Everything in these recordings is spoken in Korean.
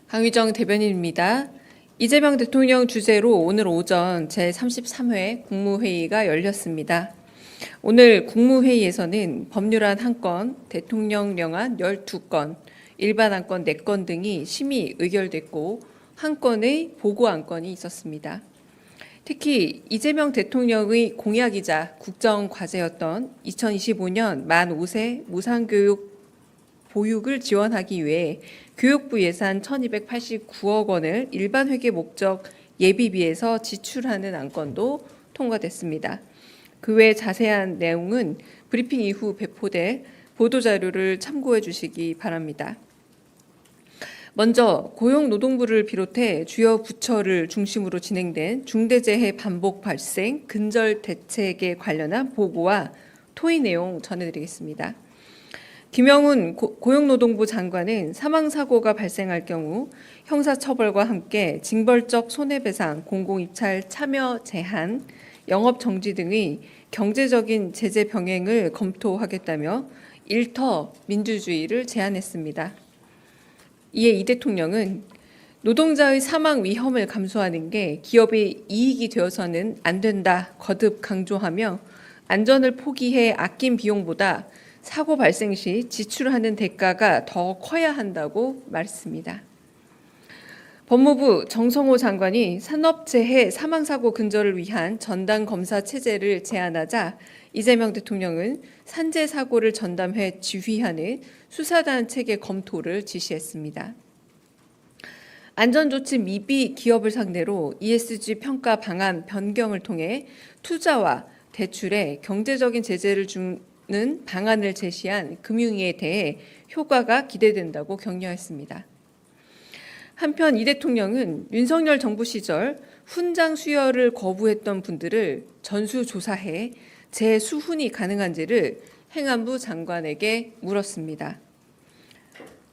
강유정 대변인입니다. 이재명 대통령 주재로 오늘 오전 제33회 국무회의가 열렸습니다. 오늘 국무회의에서는 법률안 1건, 대통령령안 12건, 일반 안건 4건 등이 심의 의결됐고 한 건의 보고 안건이 있었습니다. 특히 이재명 대통령의 공약이자 국정과제였던 2025년 만 5세 무상교육 보육을 지원하기 위해 교육부 예산 1,289억 원을 일반 회계 목적 예비비에서 지출하는 안건도 통과됐습니다. 그 외 자세한 내용은 브리핑 이후 배포될 보도자료를 참고해 주시기 바랍니다. 먼저 고용노동부를 비롯해 주요 부처를 중심으로 진행된 중대재해 반복 발생 근절 대책에 관련한 보고와 토의 내용 전해드리겠습니다. 김영훈 고용노동부 장관은 사망사고가 발생할 경우 형사처벌과 함께 징벌적 손해배상, 공공입찰 참여 제한, 영업정지 등의 경제적인 제재 병행을 검토하겠다며 일터 민주주의를 제안했습니다. 이에 이 대통령은 노동자의 사망 위험을 감수하는 게 기업의 이익이 되어서는 안 된다 거듭 강조하며 안전을 포기해 아낀 비용보다 사고 발생 시 지출하는 대가가 더 커야 한다고 말했습니다. 법무부 정성호 장관이 산업재해 사망사고 근절을 위한 전담검사 체제를 제안하자 이재명 대통령은 산재사고를 전담해 지휘하는 수사단 체계 검토를 지시했습니다. 안전조치 미비 기업을 상대로 ESG 평가 방안 변경을 통해 투자와 대출에 경제적인 제재를 주는 방안을 제시한 금융위에 대해 효과가 기대된다고 격려했습니다. 한편 이 대통령은 윤석열 정부 시절 훈장 수여를 거부했던 분들을 전수조사해 재수훈이 가능한지를 행안부 장관에게 물었습니다.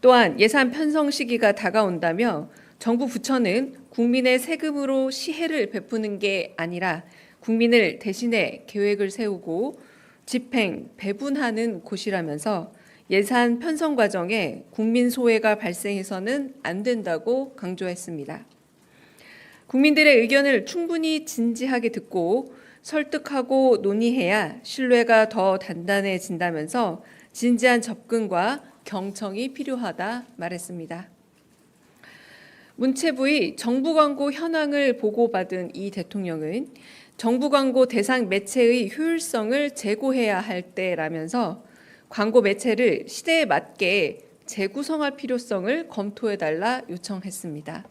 또한 예산 편성 시기가 다가온다며 정부 부처는 국민의 세금으로 시혜를 베푸는 게 아니라 국민을 대신해 계획을 세우고 집행, 배분하는 곳이라면서 예산 편성 과정에 국민 소외가 발생해서는 안 된다고 강조했습니다. 국민들의 의견을 충분히 진지하게 듣고 설득하고 논의해야 신뢰가 더 단단해진다면서 진지한 접근과 경청이 필요하다 말했습니다. 문체부의 정부 광고 현황을 보고받은 이 대통령은 정부 광고 대상 매체의 효율성을 제고해야 할 때라면서 광고 매체를 시대에 맞게 재구성할 필요성을 검토해달라 요청했습니다.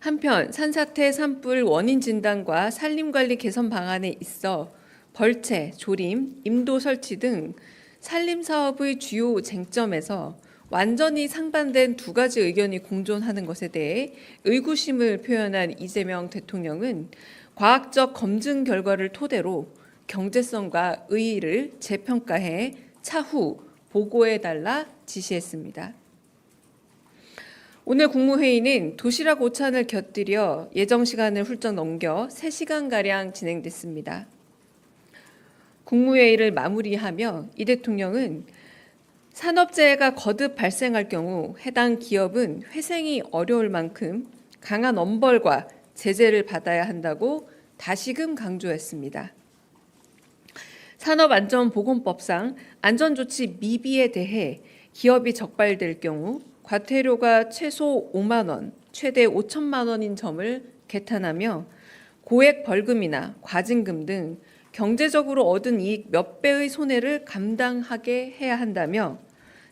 한편 산사태 산불 원인 진단과 산림관리 개선 방안에 있어 벌채, 조림, 임도 설치 등 산림사업의 주요 쟁점에서 완전히 상반된 두 가지 의견이 공존하는 것에 대해 의구심을 표현한 이재명 대통령은 과학적 검증 결과를 토대로 경제성과 의의를 재평가해 차후 보고해달라 지시했습니다. 오늘 국무회의는 도시락 오찬을 곁들여 예정 시간을 훌쩍 넘겨 3시간가량 진행됐습니다. 국무회의를 마무리하며 이 대통령은 산업재해가 거듭 발생할 경우 해당 기업은 회생이 어려울 만큼 강한 엄벌과 제재를 받아야 한다고 다시금 강조했습니다. 산업안전보건법상 안전조치 미비에 대해 기업이 적발될 경우 과태료가 최소 5만 원, 최대 5천만 원인 점을 개탄하며 고액 벌금이나 과징금 등 경제적으로 얻은 이익 몇 배의 손해를 감당하게 해야 한다며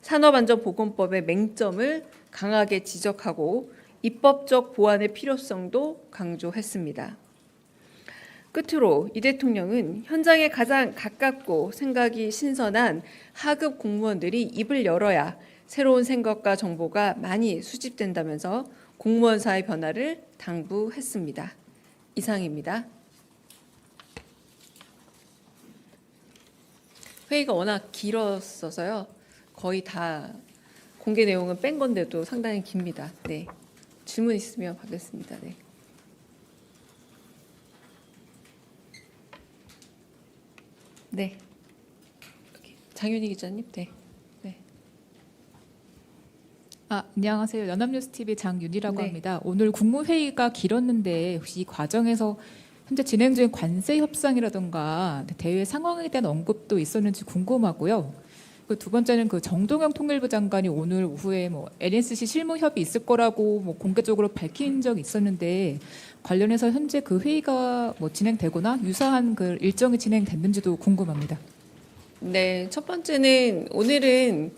산업안전보건법의 맹점을 강하게 지적하고 입법적 보완의 필요성도 강조했습니다. 끝으로 이 대통령은 현장에 가장 가깝고 생각이 신선한 하급 공무원들이 입을 열어야 새로운 생각과 정보가 많이 수집된다면서 공무원사의 변화를 당부했습니다. 이상입니다. 회의가 워낙 길었어서요. 거의 다 공개 내용은 뺀 건데도 상당히 깁니다. 네. 질문 있으면 받겠습니다. 네. 네. 장윤희 기자님. 네. 네. 안녕하세요. 연합뉴스TV 장윤희라고 네. 합니다. 오늘 국무회의가 길었는데 혹시 이 과정에서 현재 진행 중인 관세 협상이라든가 대외 상황에 대한 언급도 있었는지 궁금하고요. 그 두 번째는 그 정동영 통일부 장관이 오늘 오후에 뭐 NSC 실무 협의 있을 거라고 뭐 공개적으로 밝힌 적이 있었는데 관련해서 현재 그 회의가 뭐 진행되거나 유사한 그 일정이 진행됐는지도 궁금합니다. 네, 첫 번째는 오늘은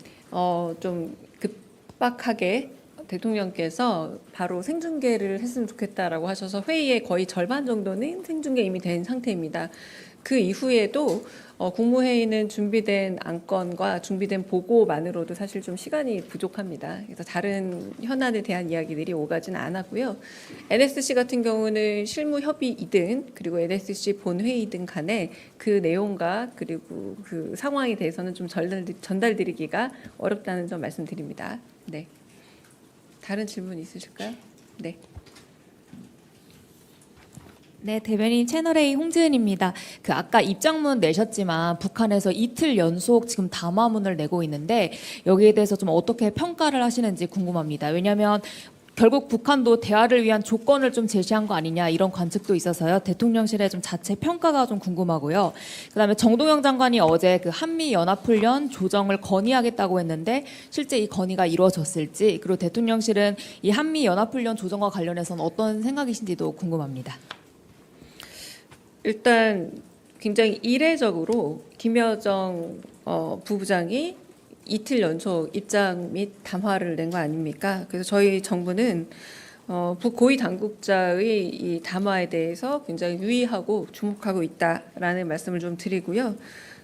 좀 급박하게 대통령께서 바로 생중계를 했으면 좋겠다라고 하셔서 회의의 거의 절반 정도는 생중계 이미 된 상태입니다. 그 이후에도 국무회의는 준비된 안건과 준비된 보고만으로도 사실 좀 시간이 부족합니다. 그래서 다른 현안에 대한 이야기들이 오가지는 않았고요. NSC 같은 경우는 실무 협의이든 그리고 NSC 본회의든 간에 그 내용과 그리고 그 상황에 대해서는 좀 전달드리기가 어렵다는 점 말씀드립니다. 네. 다른 질문 있으실까요? 네. 네, 대변인 채널A 홍지은입니다. 그 아까 입장문 내셨지만 북한에서 이틀 연속 지금 담화문을 내고 있는데 여기에 대해서 좀 어떻게 평가를 하시는지 궁금합니다. 왜냐하면 결국 북한도 대화를 위한 조건을 좀 제시한 거 아니냐 이런 관측도 있어서요. 대통령실의 좀 자체 평가가 좀 궁금하고요. 그다음에 정동영 장관이 어제 그 한미 연합훈련 조정을 건의하겠다고 했는데 실제 이 건의가 이루어졌을지 그리고 대통령실은 이 한미 연합훈련 조정과 관련해서는 어떤 생각이신지도 궁금합니다. 일단 굉장히 이례적으로 김여정 부부장이 이틀 연속 입장 및 담화를 낸 거 아닙니까? 그래서 저희 정부는 고위 당국자의 이 담화에 대해서 굉장히 유의하고 주목하고 있다라는 말씀을 좀 드리고요.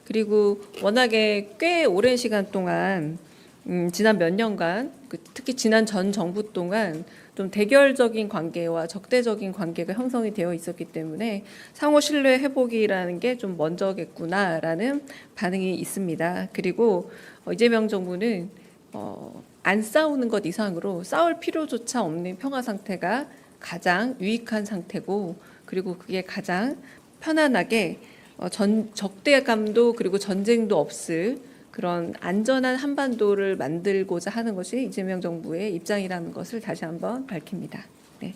그리고 워낙에 꽤 오랜 시간 동안 지난 몇 년간 특히 지난 전 정부 동안 좀 대결적인 관계와 적대적인 관계가 형성이 되어 있었기 때문에 상호 신뢰 회복이라는 게 좀 먼저겠구나라는 반응이 있습니다. 그리고 이재명 정부는 안 싸우는 것 이상으로 싸울 필요조차 없는 평화 상태가 가장 유익한 상태고 그리고 그게 가장 편안하게 적대감도 그리고 전쟁도 없을 그런 안전한 한반도를 만들고자 하는 것이 이재명 정부의 입장이라는 것을 다시 한번 밝힙니다. 네.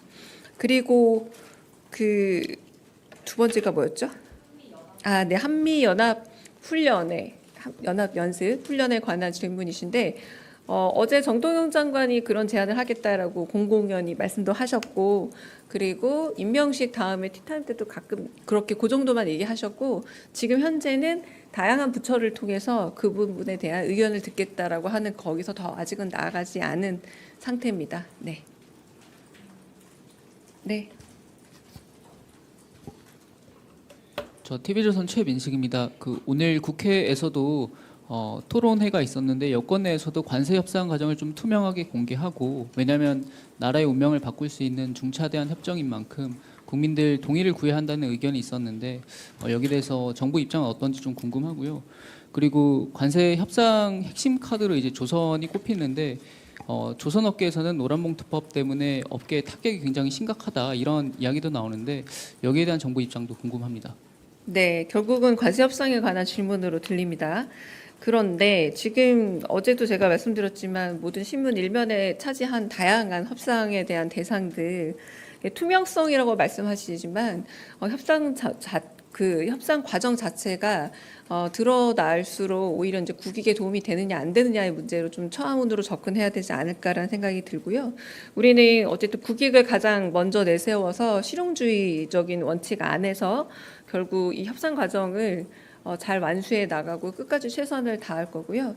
그리고 그 두 번째가 뭐였죠? 네, 한미 연합 훈련에 연합 연습 훈련에 관한 질문이신데 어제 정동영 장관이 그런 제안을 하겠다라고 공공연히 말씀도 하셨고 그리고 임명식 다음에 티타임 때도 가끔 그렇게 그 정도만 얘기하셨고 지금 현재는 다양한 부처를 통해서 그 부분에 대한 의견을 듣겠다라고 하는 거기서 더 아직은 나아가지 않은 상태입니다. 네. 네. 저 TV조선 최민식입니다. 오늘 국회에서도 토론회가 있었는데 여권 내에서도 관세 협상 과정을 좀 투명하게 공개하고 왜냐하면 나라의 운명을 바꿀 수 있는 중차대한 협정인 만큼 국민들 동의를 구해야 한다는 의견이 있었는데 여기에 대해서 정부 입장은 어떤지 좀 궁금하고요. 그리고 관세 협상 핵심 카드로 이제 조선이 꼽히는데 조선업계에서는 노란봉투법 때문에 업계의 타격이 굉장히 심각하다 이런 이야기도 나오는데 여기에 대한 정부 입장도 궁금합니다. 네, 결국은 관세 협상에 관한 질문으로 들립니다. 그런데 지금 어제도 제가 말씀드렸지만 모든 신문 일면에 차지한 다양한 협상에 대한 대상들 투명성이라고 말씀하시지만 그 협상 과정 자체가 드러날수록 오히려 이제 국익에 도움이 되느냐 안 되느냐의 문제로 좀 처음으로 접근해야 되지 않을까라는 생각이 들고요. 우리는 어쨌든 국익을 가장 먼저 내세워서 실용주의적인 원칙 안에서 결국 이 협상 과정을 잘 완수해 나가고 끝까지 최선을 다할 거고요.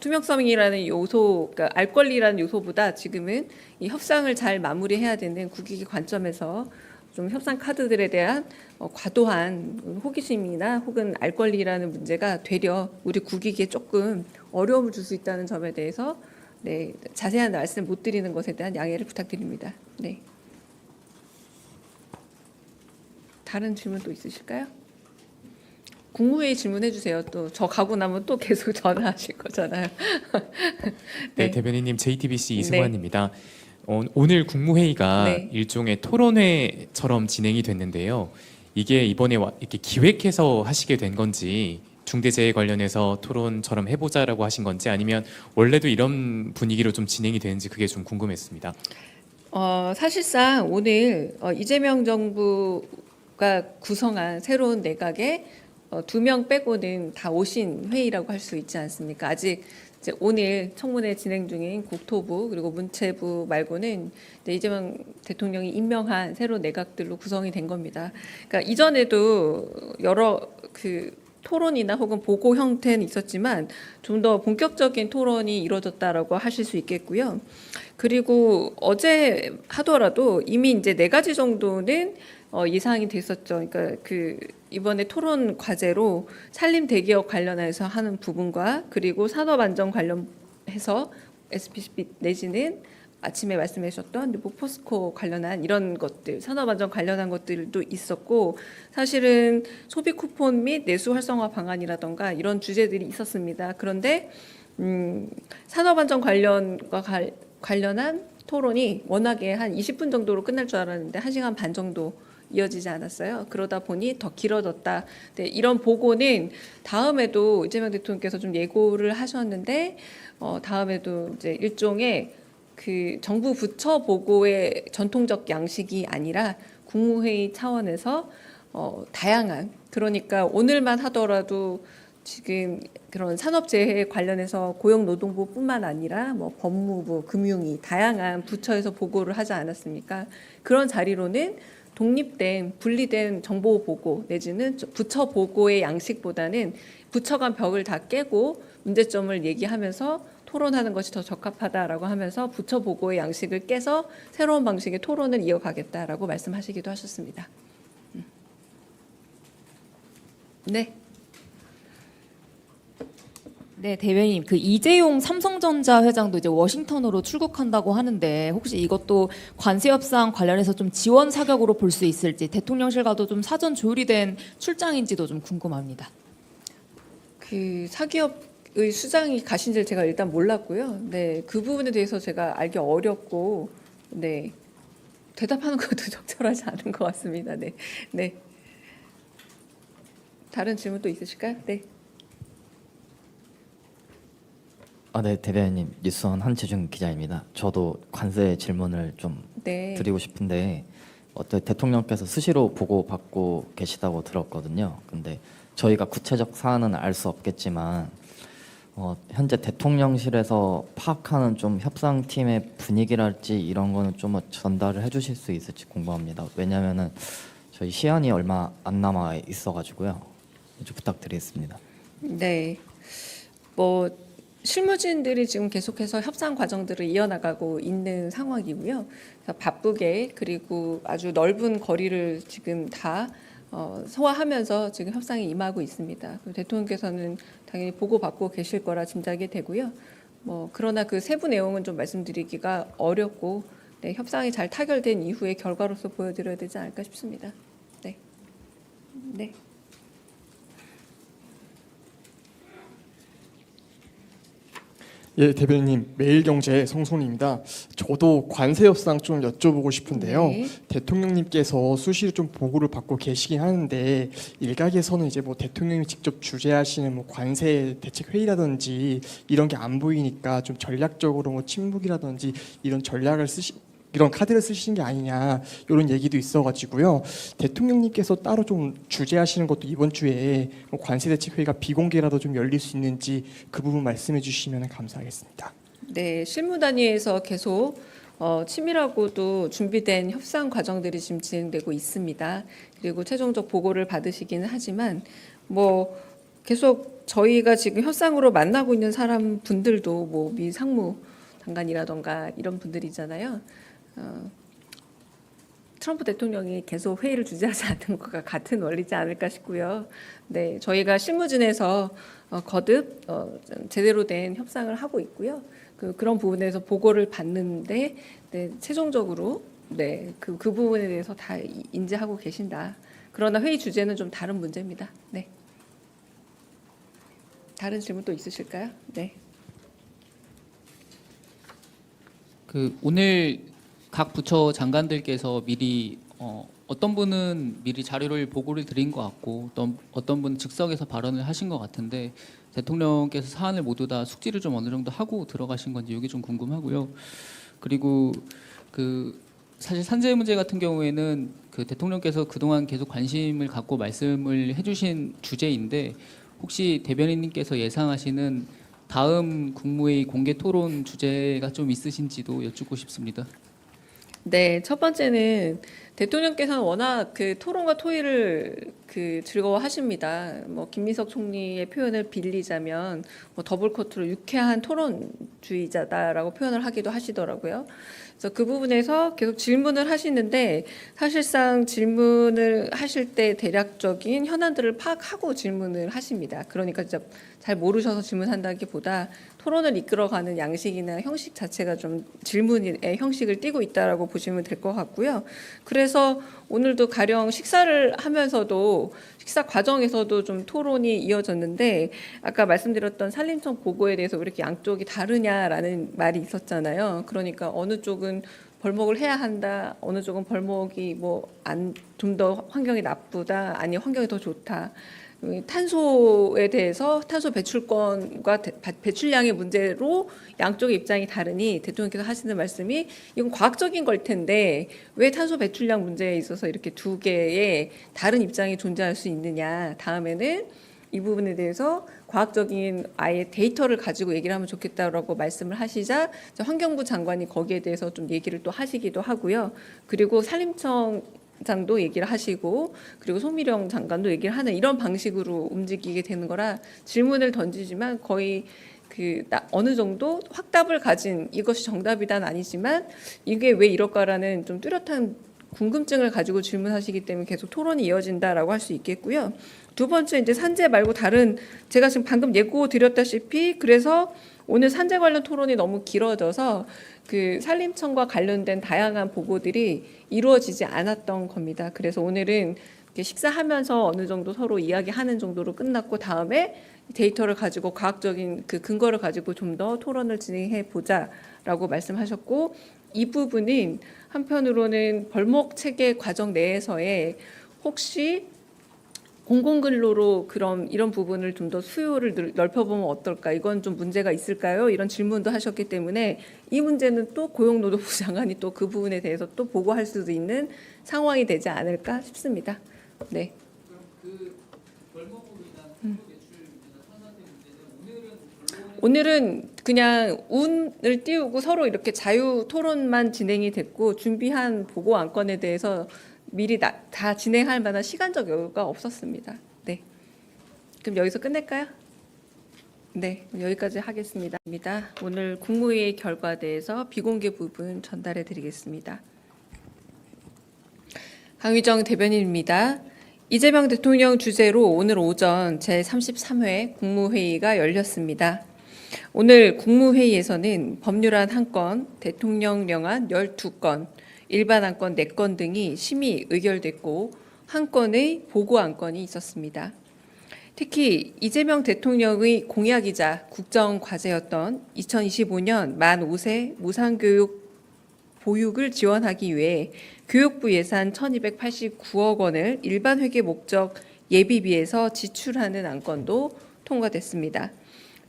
투명성이라는 요소, 그러니까 알 권리라는 요소보다 지금은 이 협상을 잘 마무리해야 되는 국익의 관점에서 좀 협상 카드들에 대한 과도한 호기심이나 혹은 알 권리라는 문제가 되려 우리 국익에 조금 어려움을 줄 수 있다는 점에 대해서 네, 자세한 말씀 못 드리는 것에 대한 양해를 부탁드립니다. 네. 다른 질문 또 있으실까요? 국무회의 질문해 주세요. 또 저 가고 나면 또 계속 전화하실 거잖아요. 네, 네. 대변인님 JTBC 네. 이승환입니다. 오늘 국무회의가 네. 일종의 토론회처럼 진행이 됐는데요. 이게 이번에 이렇게 기획해서 하시게 된 건지 중대재해 관련해서 토론처럼 해보자라고 하신 건지 아니면 원래도 이런 분위기로 좀 진행이 되는지 그게 좀 궁금했습니다. 사실상 오늘 이재명 정부가 구성한 새로운 내각에 2명 빼고는 다 오신 회의라고 할 수 있지 않습니까? 아직 이제 오늘 청문회 진행 중인 국토부 그리고 문체부 말고는 이제 이재명 대통령이 임명한 새로운 내각들로 구성이 된 겁니다. 그러니까 이전에도 여러 그 토론이나 혹은 보고 형태는 있었지만 좀 더 본격적인 토론이 이루어졌다라고 하실 수 있겠고요. 그리고 어제 하더라도 이미 이제 4가지 정도는 예상이 됐었죠. 그러니까 그 이번에 토론 과제로 산림 대기업 관련해서 하는 부분과 그리고 산업 안전 관련해서 SPC 내지는 아침에 말씀해 주셨던 뭐 포스코 관련한 이런 것들, 산업안전 관련한 것들도 있었고 사실은 소비 쿠폰 및 내수 활성화 방안이라던가 이런 주제들이 있었습니다. 그런데 산업안전 관련한 토론이 워낙에 한 20분 정도로 끝날 줄 알았는데 1시간 반 정도 이어지지 않았어요. 그러다 보니 더 길어졌다. 네, 이런 보고는 다음에도 이재명 대통령께서 좀 예고를 하셨는데 다음에도 이제 일종의 그 정부 부처 보고의 전통적 양식이 아니라 국무회의 차원에서 다양한 그러니까 오늘만 하더라도 지금 그런 산업재해 관련해서 고용노동부뿐만 아니라 뭐 법무부, 금융위 다양한 부처에서 보고를 하지 않았습니까? 그런 자리로는 독립된 분리된 정보 보고 내지는 부처 보고의 양식보다는 부처 간 벽을 다 깨고 문제점을 얘기하면서 토론하는 것이 더 적합하다라고 하면서 부처 보고의 양식을 깨서 새로운 방식의 토론을 이어가겠다라고 말씀하시기도 하셨습니다. 네. 네, 대변인 그 이재용 삼성전자 회장도 이제 워싱턴으로 출국한다고 하는데 혹시 이것도 관세 협상 관련해서 좀 지원 사격으로 볼 수 있을지 대통령실과도 좀 사전 조율이 된 출장인지도 좀 궁금합니다. 그 사기업의 수장이 가신지를 제가 일단 몰랐고요. 네, 그 부분에 대해서 제가 알기 어렵고, 네, 대답하는 것도 적절하지 않은 것 같습니다. 네, 네. 다른 질문 또 있으실까요? 네. 네, 대변인님 뉴스원 한채중 기자입니다. 저도 관세 질문을 좀 네. 드리고 싶은데 대통령께서 수시로 보고받고 계시다고 들었거든요. 근데 저희가 구체적 사안은 알 수 없겠지만 현재 대통령실에서 파악하는 좀 협상팀의 분위기랄지 이런 거는 좀 전달을 해주실 수 있을지 궁금합니다. 왜냐하면은 저희 시한이 얼마 안 남아 있어가지고요. 좀 부탁드리겠습니다. 네. 뭐 실무진들이 지금 계속해서 협상 과정들을 이어나가고 있는 상황이고요. 그래서 바쁘게 그리고 아주 넓은 거리를 지금 다 소화하면서 지금 협상에 임하고 있습니다. 대통령께서는 당연히 보고받고 계실 거라 짐작이 되고요. 뭐 그러나 그 세부 내용은 좀 말씀드리기가 어렵고 네, 협상이 잘 타결된 이후의 결과로서 보여드려야 되지 않을까 싶습니다. 네. 네. 예, 대변인님 매일경제 성손입니다. 저도 관세 협상 좀 여쭤보고 싶은데요. 네. 대통령님께서 수시로 좀 보고를 받고 계시긴 하는데 일각에서는 이제 뭐 대통령이 직접 주재하시는 뭐 관세 대책 회의라든지 이런 게 안 보이니까 좀 전략적으로 뭐 침묵이라든지 이런 전략을 이런 카드를 쓰시는 게 아니냐 이런 얘기도 있어가지고요. 대통령님께서 따로 좀 주재하시는 것도 이번 주에 뭐 관세 대책 회의가 비공개라도 좀 열릴 수 있는지 그 부분 말씀해 주시면 감사하겠습니다. 네, 실무 단위에서 계속 치밀하고도 준비된 협상 과정들이 지금 진행되고 있습니다. 그리고 최종적 보고를 받으시기는 하지만 뭐 계속 저희가 지금 협상으로 만나고 있는 사람 분들도 뭐 미 상무 장관이라던가 이런 분들이잖아요. 트럼프 대통령이 계속 회의를 주재하지 않는 것과 같은 원리지 않을까 싶고요. 네, 저희가 실무진에서 거듭 제대로 된 협상을 하고 있고요. 그런 부분에서 보고를 받는데 네, 최종적으로 네, 그 부분에 대해서 다 인지하고 계신다. 그러나 회의 주제는 좀 다른 문제입니다. 네. 다른 질문 또 있으실까요? 네. 오늘 각 부처 장관들께서 미리 어떤 분은 미리 자료를 보고를 드린 것 같고 어떤 분은 즉석에서 발언을 하신 것 같은데 대통령께서 사안을 모두 다 숙지를 좀 어느 정도 하고 들어가신 건지 이게 좀 궁금하고요. 그리고 사실 산재 문제 같은 경우에는 대통령께서 그동안 계속 관심을 갖고 말씀을 해주신 주제인데 혹시 대변인님께서 예상하시는 다음 국무회의 공개 토론 주제가 좀 있으신지도 여쭙고 싶습니다. 네, 첫 번째는 대통령께서는 워낙 토론과 토의를 즐거워하십니다. 뭐 김민석 총리의 표현을 빌리자면 뭐 더블코트로 유쾌한 토론주의자다라고 표현을 하기도 하시더라고요. 그래서 그 부분에서 계속 질문을 하시는데 사실상 질문을 하실 때 대략적인 현안들을 파악하고 질문을 하십니다. 그러니까 진짜 잘 모르셔서 질문한다기보다 토론을 이끌어가는 양식이나 형식 자체가 좀 질문의 형식을 띠고 있다라고 보시면 될 것 같고요. 그래서 오늘도 가령 식사를 하면서도 식사 과정에서도 좀 토론이 이어졌는데 아까 말씀드렸던 산림청 보고에 대해서 왜 이렇게 양쪽이 다르냐라는 말이 있었잖아요. 그러니까 어느 쪽은 벌목을 해야 한다, 어느 쪽은 벌목이 좀 더 환경이 나쁘다, 아니 환경이 더 좋다. 탄소에 대해서 탄소 배출권과 배출량의 문제로 양쪽의 입장이 다르니 대통령께서 하시는 말씀이 이건 과학적인 걸 텐데 왜 탄소 배출량 문제에 있어서 이렇게 두 개의 다른 입장이 존재할 수 있느냐. 다음에는 이 부분에 대해서 과학적인 아예 데이터를 가지고 얘기를 하면 좋겠다라고 말씀을 하시자 환경부 장관이 거기에 대해서 좀 얘기를 또 하시기도 하고요. 그리고 산림청 장도 얘기를 하시고 그리고 송미령 장관도 얘기를 하는 이런 방식으로 움직이게 되는 거라 질문을 던지지만 거의 어느 정도 확답을 가진 이것이 정답이다는 아니지만 이게 왜 이럴까라는 좀 뚜렷한 궁금증을 가지고 질문하시기 때문에 계속 토론이 이어진다라고 할 수 있겠고요. 두 번째 이제 산재 말고 다른 제가 지금 방금 예고 드렸다시피 그래서 오늘 산재 관련 토론이 너무 길어져서 산림청과 관련된 다양한 보고들이 이루어지지 않았던 겁니다. 그래서 오늘은 식사하면서 어느 정도 서로 이야기하는 정도로 끝났고 다음에 데이터를 가지고 과학적인 근거를 가지고 좀 더 토론을 진행해 보자라고 말씀하셨고 이 부분은 한편으로는 벌목 체계 과정 내에서의 혹시 공공근로로 그럼 이런 부분을 좀 더 수요를 넓혀보면 어떨까? 이건 좀 문제가 있을까요? 이런 질문도 하셨기 때문에 이 문제는 또 고용노동부 장관이 또 그 부분에 대해서 또 보고할 수도 있는 상황이 되지 않을까 싶습니다. 네. 오늘은 그냥 운을 띄우고 서로 이렇게 자유 토론만 진행이 됐고 준비한 보고 안건에 대해서 미리 다 진행할 만한 시간적 여유가 없었습니다. 네. 그럼 여기서 끝낼까요? 네, 여기까지 하겠습니다. 오늘 국무회의 결과에 대해서 비공개 부분 전달해 드리겠습니다. 강휘정 대변인입니다. 이재명 대통령 주재로 오늘 오전 제33회 국무회의가 열렸습니다. 오늘 국무회의에서는 법률안 1건, 대통령령안 12건, 일반 안건 4건 등이 심의 의결됐고 한 건의 보고 안건이 있었습니다. 특히 이재명 대통령의 공약이자 국정과제였던 2025년 만 5세 무상교육 보육을 지원하기 위해 교육부 예산 1,289억 원을 일반 회계 목적 예비비에서 지출하는 안건도 통과됐습니다.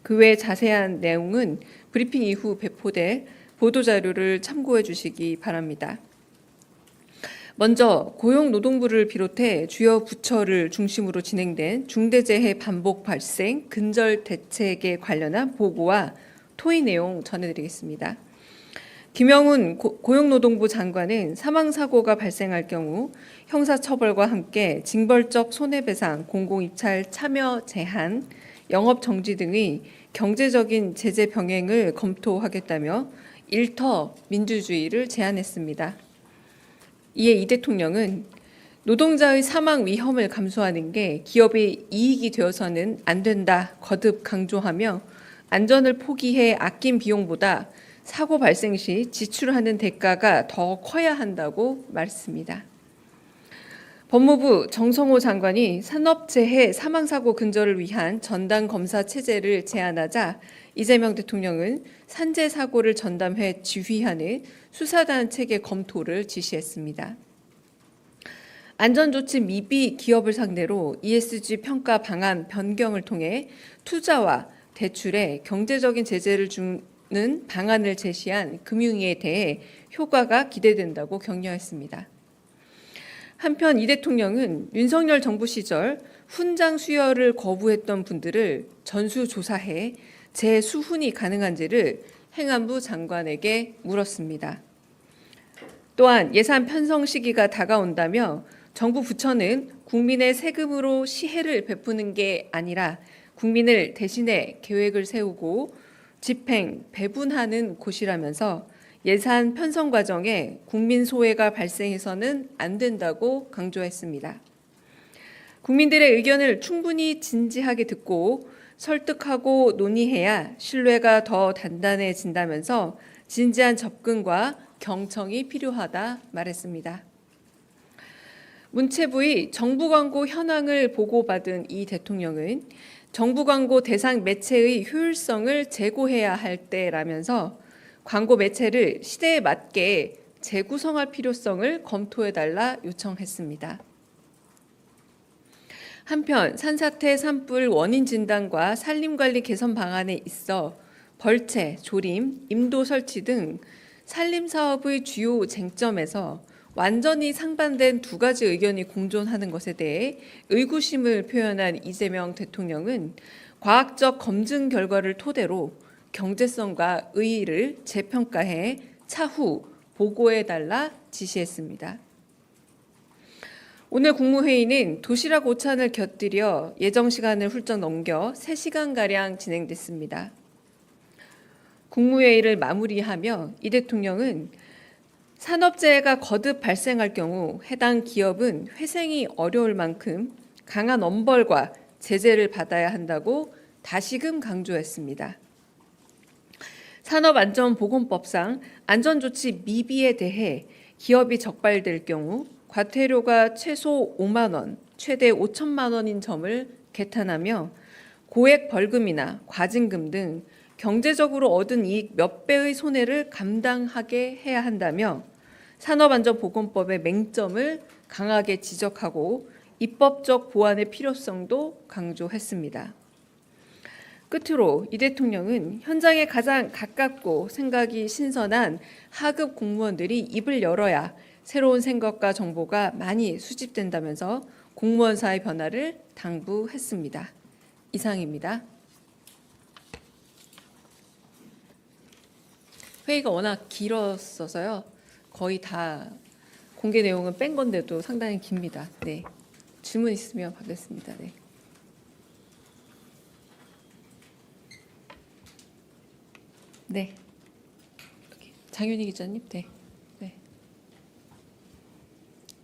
그 외 자세한 내용은 브리핑 이후 배포될 보도자료를 참고해 주시기 바랍니다. 먼저 고용노동부를 비롯해 주요 부처를 중심으로 진행된 중대재해 반복 발생 근절 대책에 관련한 보고와 토의 내용 전해드리겠습니다. 김영훈 고용노동부 장관은 사망사고가 발생할 경우 형사처벌과 함께 징벌적 손해배상, 공공입찰 참여 제한, 영업정지 등의 경제적인 제재 병행을 검토하겠다며 일터 민주주의를 제안했습니다. 이에 이 대통령은 노동자의 사망 위험을 감수하는 게 기업의 이익이 되어서는 안 된다 거듭 강조하며 안전을 포기해 아낀 비용보다 사고 발생 시 지출하는 대가가 더 커야 한다고 말했습니다. 법무부 정성호 장관이 산업재해 사망사고 근절을 위한 전담 검사 체제를 제안하자 이재명 대통령은 산재 사고를 전담해 지휘하는 수사단 체계 검토를 지시했습니다. 안전조치 미비 기업을 상대로 ESG 평가 방안 변경을 통해 투자와 대출에 경제적인 제재를 주는 방안을 제시한 금융위에 대해 효과가 기대된다고 격려했습니다. 한편 이 대통령은 윤석열 정부 시절 훈장 수여를 거부했던 분들을 전수조사해 재수훈이 가능한지를 행안부 장관에게 물었습니다. 또한 예산 편성 시기가 다가온다며 정부 부처는 국민의 세금으로 시혜를 베푸는 게 아니라 국민을 대신해 계획을 세우고 집행, 배분하는 곳이라면서 예산 편성 과정에 국민 소외가 발생해서는 안 된다고 강조했습니다. 국민들의 의견을 충분히 진지하게 듣고 설득하고 논의해야 신뢰가 더 단단해진다면서 진지한 접근과 경청이 필요하다 말했습니다. 문체부의 정부 광고 현황을 보고받은 이 대통령은 정부 광고 대상 매체의 효율성을 제고해야 할 때라면서 광고 매체를 시대에 맞게 재구성할 필요성을 검토해달라 요청했습니다. 한편 산사태 산불 원인 진단과 산림관리 개선 방안에 있어 벌채, 조림, 임도 설치 등 산림사업의 주요 쟁점에서 완전히 상반된 두 가지 의견이 공존하는 것에 대해 의구심을 표현한 이재명 대통령은 과학적 검증 결과를 토대로 경제성과 의의를 재평가해 차후 보고해달라 지시했습니다. 오늘 국무회의는 도시락 오찬을 곁들여 예정 시간을 훌쩍 넘겨 3시간가량 진행됐습니다. 국무회의를 마무리하며 이 대통령은 산업재해가 거듭 발생할 경우 해당 기업은 회생이 어려울 만큼 강한 엄벌과 제재를 받아야 한다고 다시금 강조했습니다. 산업안전보건법상 안전조치 미비에 대해 기업이 적발될 경우 과태료가 최소 5만 원, 최대 5천만 원인 점을 개탄하며 고액 벌금이나 과징금 등 경제적으로 얻은 이익 몇 배의 손해를 감당하게 해야 한다며 산업안전보건법의 맹점을 강하게 지적하고 입법적 보완의 필요성도 강조했습니다. 끝으로 이 대통령은 현장에 가장 가깝고 생각이 신선한 하급 공무원들이 입을 열어야 새로운 생각과 정보가 많이 수집된다면서 공무원사의 변화를 당부했습니다. 이상입니다. 회의가 워낙 길었어서요. 거의 다 공개 내용은 뺀 건데도 상당히 깁니다. 네. 질문 있으면 받겠습니다. 네. 네. 장윤희 기자님. 네. 네.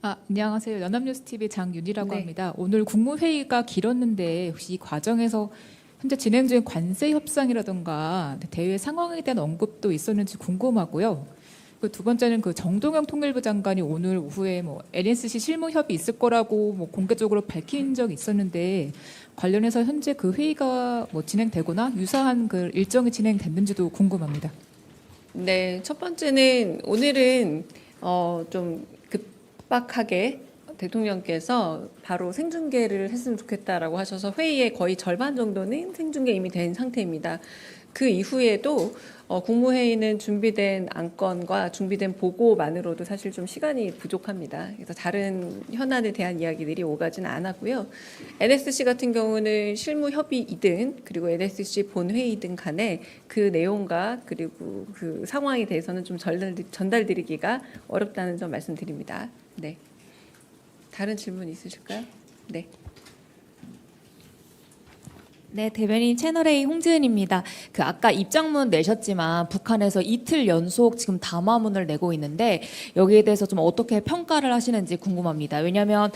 안녕하세요. 연합뉴스TV 장윤희라고 네. 합니다. 오늘 국무회의가 길었는데 혹시 이 과정에서 현재 진행 중인 관세 협상이라든가 대외 상황에 대한 언급도 있었는지 궁금하고요. 그 두 번째는 그 정동영 통일부 장관이 오늘 오후에 NSC 실무 협의 있을 거라고 공개적으로 밝힌 적이 있었는데 관련해서 현재 그 회의가 진행되거나 유사한 그 일정이 진행됐는지도 궁금합니다. 네, 첫 번째는 오늘은 좀 급박하게 대통령께서 바로 생중계를 했으면 좋겠다라고 하셔서 회의의 거의 절반 정도는 생중계 이미 된 상태입니다. 그 이후에도 국무회의는 준비된 안건과 준비된 보고만으로도 사실 좀 시간이 부족합니다. 그래서 다른 현안에 대한 이야기들이 오가지는 않았고요. NSC 같은 경우는 실무 협의이든 그리고 NSC 본회의든 간에 그 내용과 그리고 그 상황에 대해서는 좀 전달드리기가 어렵다는 점 말씀드립니다. 네. 다른 질문 있으실까요? 네. 네, 대변인 채널A 홍지은입니다. 그 아까 입장문 내셨지만 북한에서 이틀 연속 지금 담화문을 내고 있는데 여기에 대해서 좀 어떻게 평가를 하시는지 궁금합니다. 왜냐하면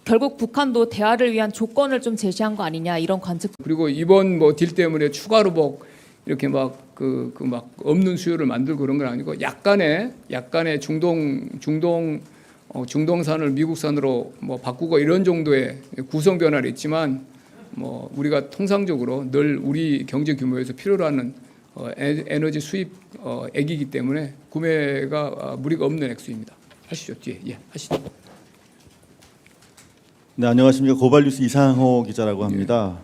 결국 북한도 대화를 위한 조건을 좀 제시한 거 아니냐 이런 관측. 그리고 이번 딜 때문에 추가로 이렇게 막 없는 수요를 만들고 그런 건 아니고 약간의 중동 중동산을 미국산으로 뭐 바꾸고 이런 정도의 구성 변화를 했지만 뭐 우리가 통상적으로 늘 우리 경제 규모에서 필요로 하는 에너지 수입 액이기 때문에 구매가 무리가 없는 액수입니다. 하시죠. 뒤에 하시죠. 네, 안녕하십니까. 고발뉴스 이상호 기자라고 합니다.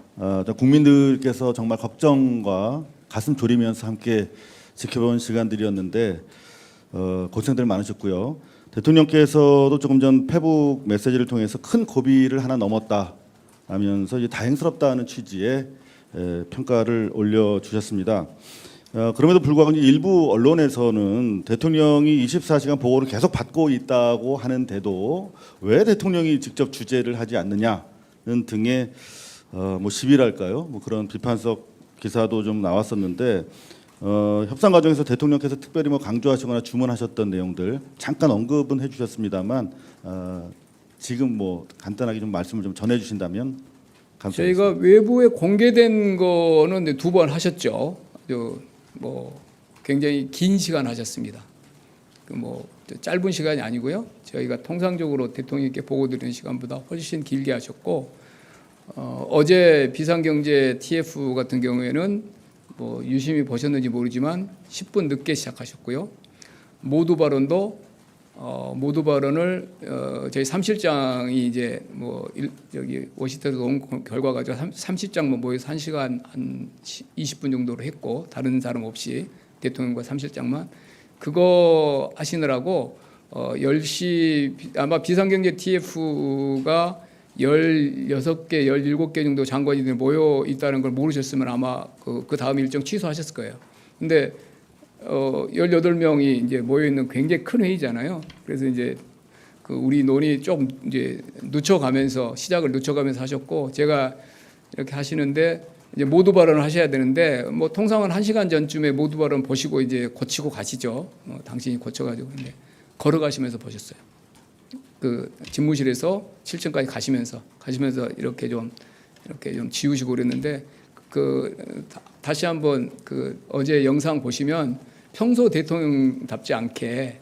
국민들께서 정말 걱정과 가슴 졸이면서 함께 지켜본 시간들이었는데 고생들 많으셨고요. 대통령께서도 조금 전 페북 메시지를 통해서 큰 고비를 하나 넘었다 하면서 이제 다행스럽다는 취지의 평가를 올려주셨습니다. 그럼에도 불구하고 일부 언론에서는 대통령이 24시간 보고를 계속 받고 있다고 하는데도 왜 대통령이 직접 주재를 하지 않느냐는 등의 뭐 시비랄까요? 뭐 그런 비판적 기사도 좀 나왔었는데 협상 과정에서 대통령께서 특별히 뭐 강조하시거나 주문하셨던 내용들 잠깐 언급은 해주셨습니다만 지금 뭐 간단하게 좀 말씀을 좀 전해주신다면 감사하겠습니다. 저희가 외부에 공개된 거는 2번 하셨죠. 뭐 굉장히 긴 시간 하셨습니다. 그 뭐 짧은 시간이 아니고요. 저희가 통상적으로 대통령께 보고 드리는 시간보다 훨씬 길게 하셨고 어제 비상경제 TF 같은 경우에는 뭐 유심히 보셨는지 모르지만 10분 늦게 시작하셨고요. 모두 발언을 저희 3실장이 이제 뭐 여기 워싱턴에서 온 결과 가지고 30장만 모여서 1시간 한 20분 정도로 했고 다른 사람 없이 대통령과 3실장만 그거 하시느라고 10시 아마 비상경제 TF가 16개, 17개 정도 장관님들 모여 있다는 걸 모르셨으면 아마 그 다음 일정 취소하셨을 거예요. 근데 18명이 이제 모여 있는 굉장히 큰 회의잖아요. 그래서 이제 그 우리 논의 좀 이제 늦춰가면서 시작을 늦춰가면서 하셨고 제가 이렇게 하시는데 이제 모두 발언을 하셔야 되는데 뭐 통상은 1시간 전쯤에 모두 발언 보시고 이제 고치고 가시죠. 당신이 고쳐가지고 근데 걸어가시면서 보셨어요. 그 집무실에서 7층까지 가시면서 이렇게 좀 지우시고 그랬는데 그 다시 한번 그 어제 영상 보시면 평소 대통령답지 않게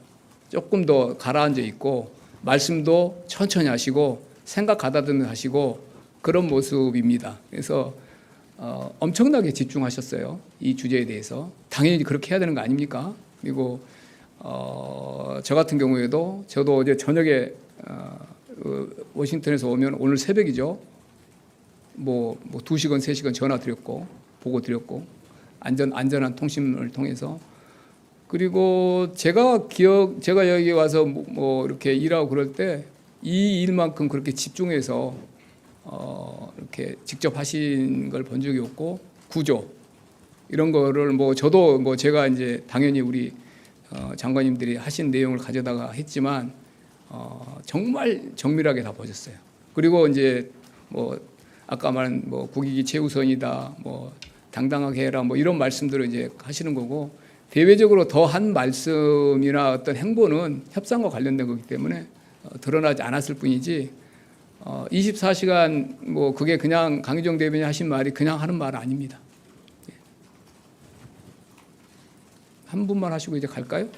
조금 더 가라앉아 있고 말씀도 천천히 하시고 생각 가다듬어 하시고 그런 모습입니다. 그래서 엄청나게 집중하셨어요. 이 주제에 대해서 당연히 그렇게 해야 되는 거 아닙니까? 그리고 저 같은 경우에도 저도 어제 저녁에 워싱턴에서 오면 오늘 새벽이죠. 뭐 2시간, 3시간 전화 드렸고 보고 드렸고 안전한 통신을 통해서 그리고 제가 여기 와서 뭐 이렇게 일하고 그럴 때 이 일만큼 그렇게 집중해서 이렇게 직접 하신 걸 본 적이 없고 구조 이런 거를 뭐 저도 뭐 제가 이제 당연히 우리 장관님들이 하신 내용을 가져다가 했지만 정말 정밀하게 다 보셨어요. 그리고 이제 뭐 아까 말한 뭐 국익이 최우선이다, 뭐 당당하게 해라, 뭐 이런 말씀들을 이제 하시는 거고 대외적으로 더 한 말씀이나 어떤 행보는 협상과 관련된 거기 때문에 드러나지 않았을 뿐이지 24시간 뭐 그게 그냥 강희정 대변인 하신 말이 그냥 하는 말 아닙니다. 한 분만 하시고 이제 갈까요?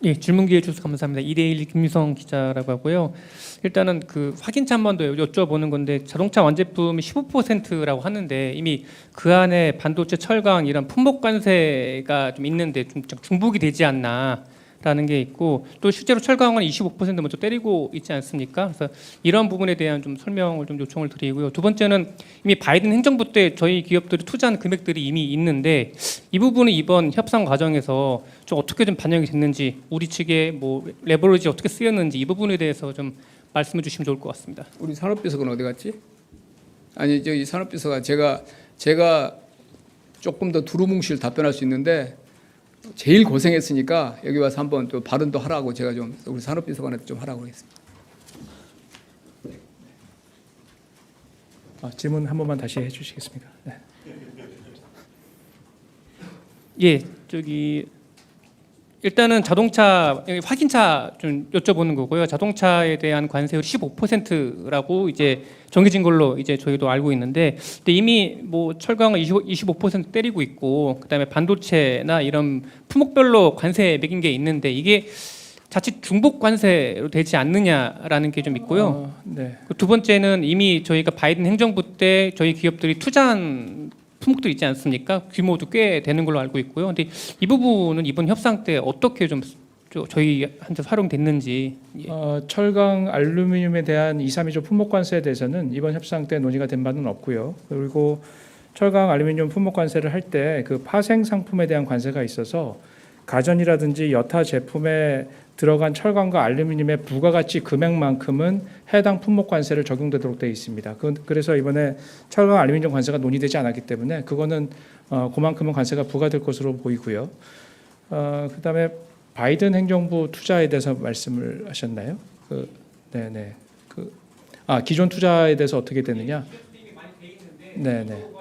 예, 질문 기회 주셔서 감사합니다. 2대1 김유성 기자라고 하고요. 일단은 그 확인차 한 번 더 여쭤보는 건데 자동차 완제품이 15%라고 하는데 이미 그 안에 반도체, 철강 이런 품목 관세가 좀 있는데 좀 중복이 되지 않나라는 게 있고 또 실제로 철강은 25% 먼저 때리고 있지 않습니까? 그래서 이런 부분에 대한 좀 설명을 좀 요청을 드리고요. 두 번째는 이미 바이든 행정부 때 저희 기업들이 투자한 금액들이 이미 있는데 이 부분은 이번 협상 과정에서 좀 어떻게 좀 반영이 됐는지 우리 측의 뭐 레버리지 어떻게 쓰였는지 이 부분에 대해서 좀 말씀해 주시면 좋을 것 같습니다. 우리 산업비서관 어디 갔지? 아니 저기 산업비서관 제가 조금 더 두루뭉실 답변할 수 있는데 제일 고생했으니까 여기 와서 한번 또 발언도 하라고 제가 좀 우리 산업비서관한테 좀 하라고 하겠습니다. 질문 한 번만 다시 해주시겠습니까? 네. 예, 저기 일단은 자동차 확인차 좀 여쭤보는 거고요. 자동차에 대한 관세율 15%라고 이제 정해진 걸로 이제 저희도 알고 있는데, 근데 이미 뭐 철강은 25% 때리고 있고, 그다음에 반도체나 이런 품목별로 관세 매긴 게 있는데 이게 자칫 중복 관세로 되지 않느냐라는 게 좀 있고요. 네. 두 번째는 이미 저희가 바이든 행정부 때 저희 기업들이 투자한 품목들 있지 않습니까? 규모도 꽤 되는 걸로 알고 있고요. 근데 이 부분은 이번 협상 때 어떻게 좀 저희한테 활용됐는지. 예. 철강, 알루미늄에 대한 2, 3위조 품목 관세에 대해서는 이번 협상 때 논의가 된 바는 없고요. 그리고 철강, 알루미늄 품목 관세를 할 때 그 파생 상품에 대한 관세가 있어서 가전이라든지 여타 제품에 들어간 철강과 알루미늄의 부가가치 금액만큼은 해당 품목 관세를 적용되도록 되어 있습니다. 그래서 이번에 철강, 알루미늄 관세가 논의되지 않았기 때문에 그거는 그만큼은 관세가 부과될 것으로 보이고요. 그다음에 바이든 행정부 투자에 대해서 말씀을 하셨나요? 네네. 기존 투자에 대해서 어떻게 되느냐? 네네.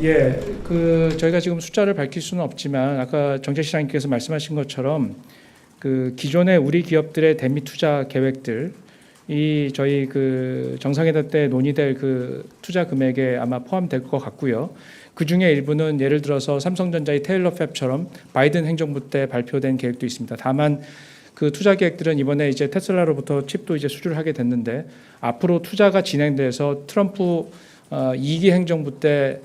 예, 저희가 지금 숫자를 밝힐 수는 없지만 아까 정책시장님께서 말씀하신 것처럼 그 기존의 우리 기업들의 대미 투자 계획들 이 저희 그 정상회담 때 논의될 그 투자 금액에 아마 포함될 것 같고요. 그 중에 일부는 예를 들어서 삼성전자의 테일러 팹처럼 바이든 행정부 때 발표된 계획도 있습니다. 다만 그 투자 계획들은 이번에 이제 테슬라로부터 칩도 이제 수주를 하게 됐는데 앞으로 투자가 진행돼서 트럼프 2기 행정부 때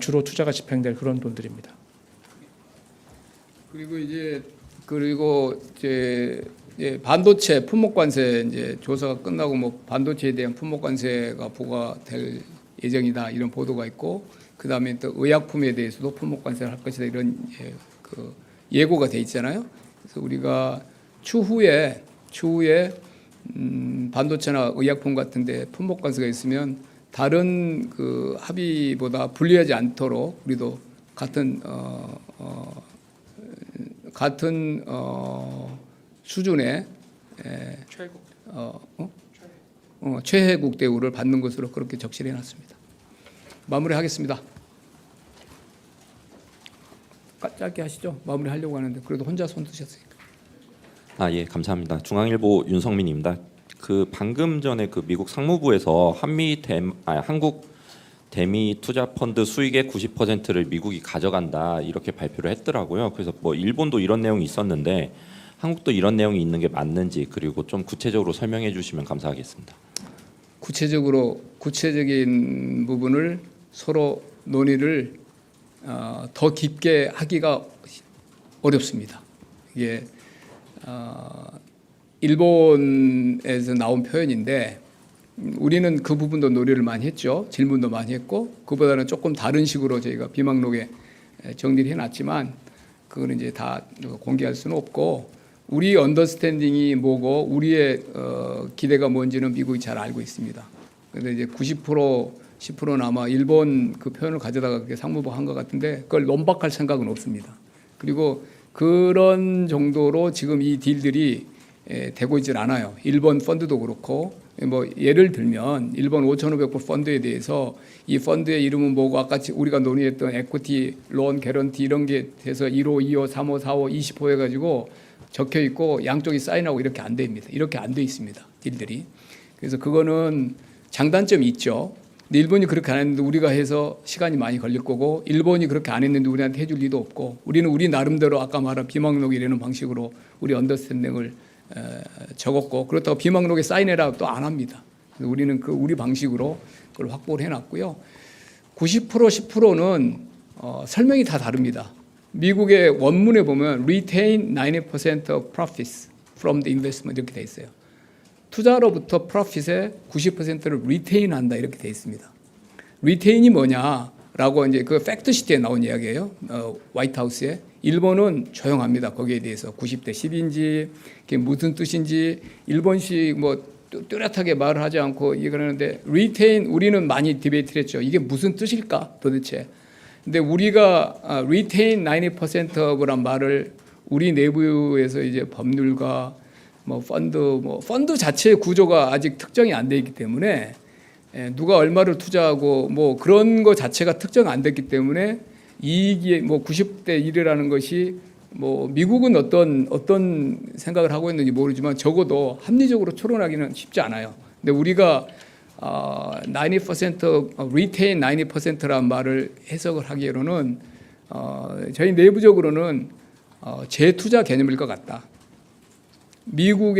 주로 투자가 집행될 그런 돈들입니다. 그리고 이제 반도체 품목 관세 이제 조사가 끝나고 뭐 반도체에 대한 품목 관세가 부과될 예정이다 이런 보도가 있고, 그 다음에 또 의약품에 대해서도 품목 관세를 할 것이다 이런 예고가 돼 있잖아요. 그래서 우리가 추후에 반도체나 의약품 같은데 품목 관세가 있으면 다른 그 합의보다 불리하지 않도록 우리도 같은 수준의 최혜국 대우를 받는 것으로 그렇게 적시해 놨습니다. 마무리하겠습니다. 짧게 하시죠. 마무리하려고 하는데 그래도 혼자 손 드셨으니까. 예, 감사합니다. 중앙일보 윤성민입니다. 그 방금 전에 그 미국 상무부에서 한국 대미 투자 펀드 수익의 90%를 미국이 가져간다 이렇게 발표를 했더라고요. 그래서 뭐 일본도 이런 내용이 있었는데 한국도 이런 내용이 있는 게 맞는지, 그리고 좀 구체적으로 설명해 주시면 감사하겠습니다. 구체적인 부분을 서로 논의를 더 깊게 하기가 어렵습니다. 이게 일본에서 나온 표현인데 우리는 그 부분도 논의를 많이 했죠. 질문도 많이 했고 그보다는 조금 다른 식으로 저희가 비망록에 정리를 해놨지만 그거는 이제 다 공개할 수는 없고, 우리 언더스탠딩이 뭐고 우리의 기대가 뭔지는 미국이 잘 알고 있습니다. 그런데 이제 10%는 아마 일본 그 표현을 가져다가 그렇게 상무부 한 것 같은데 그걸 논박할 생각은 없습니다. 그리고 그런 정도로 지금 이 딜들이 되고 있질 않아요. 일본 펀드도 그렇고, 뭐 예를 들면 일본 5,500불 펀드에 대해서 이 펀드의 이름은 뭐고 아까 우리가 논의했던 에코티, 론, 개런티 이런 게 돼서 1호, 2호, 3호, 4호, 20호 해가지고 적혀 있고 양쪽이 사인하고 이렇게 안 됩니다. 이렇게 안 돼 있습니다. 딜들이. 그래서 그거는 장단점이 있죠. 근데 일본이 그렇게 안 했는데 우리가 해서 시간이 많이 걸릴 거고, 일본이 그렇게 안 했는데 우리한테 해줄 리도 없고, 우리는 우리 나름대로 아까 말한 비망록이라는 방식으로 우리 언더스탠딩을 적었고, 그렇다고 비망록에 사인해라 또 안 합니다. 그래서 우리는 우리 방식으로 그걸 확보를 해놨고요. 90% 10%는 설명이 다 다릅니다. 미국의 원문에 보면 retain 90% of profits from the investment 이렇게 돼 있어요. 투자로부터 프로핏의 90%를 리테인한다 이렇게 돼 있습니다. 리테인이 뭐냐라고 이제 그 팩트시트에 나온 이야기예요. 화이트하우스에. 일본은 조용합니다. 거기에 대해서 90대 10인지 그게 무슨 뜻인지 일본식 뭐 뚜렷하게 말을 하지 않고 이러는데, 리테인 우리는 많이 디베이트를 했죠. 이게 무슨 뜻일까 도대체. 근데 우리가 retain 90%란 말을 우리 내부에서 이제 법률가 펀드 자체의 구조가 아직 특정이 안 돼 있기 때문에 누가 얼마를 투자하고 뭐 그런 거 자체가 특정 안 됐기 때문에 이익이 뭐 90대 1이라는 것이 뭐 미국은 어떤 생각을 하고 있는지 모르지만 적어도 합리적으로 추론하기는 쉽지 않아요. 근데 우리가 90% retain 90%란 말을 해석을 하기로는 저희 내부적으로는 재투자 개념일 것 같다. 미국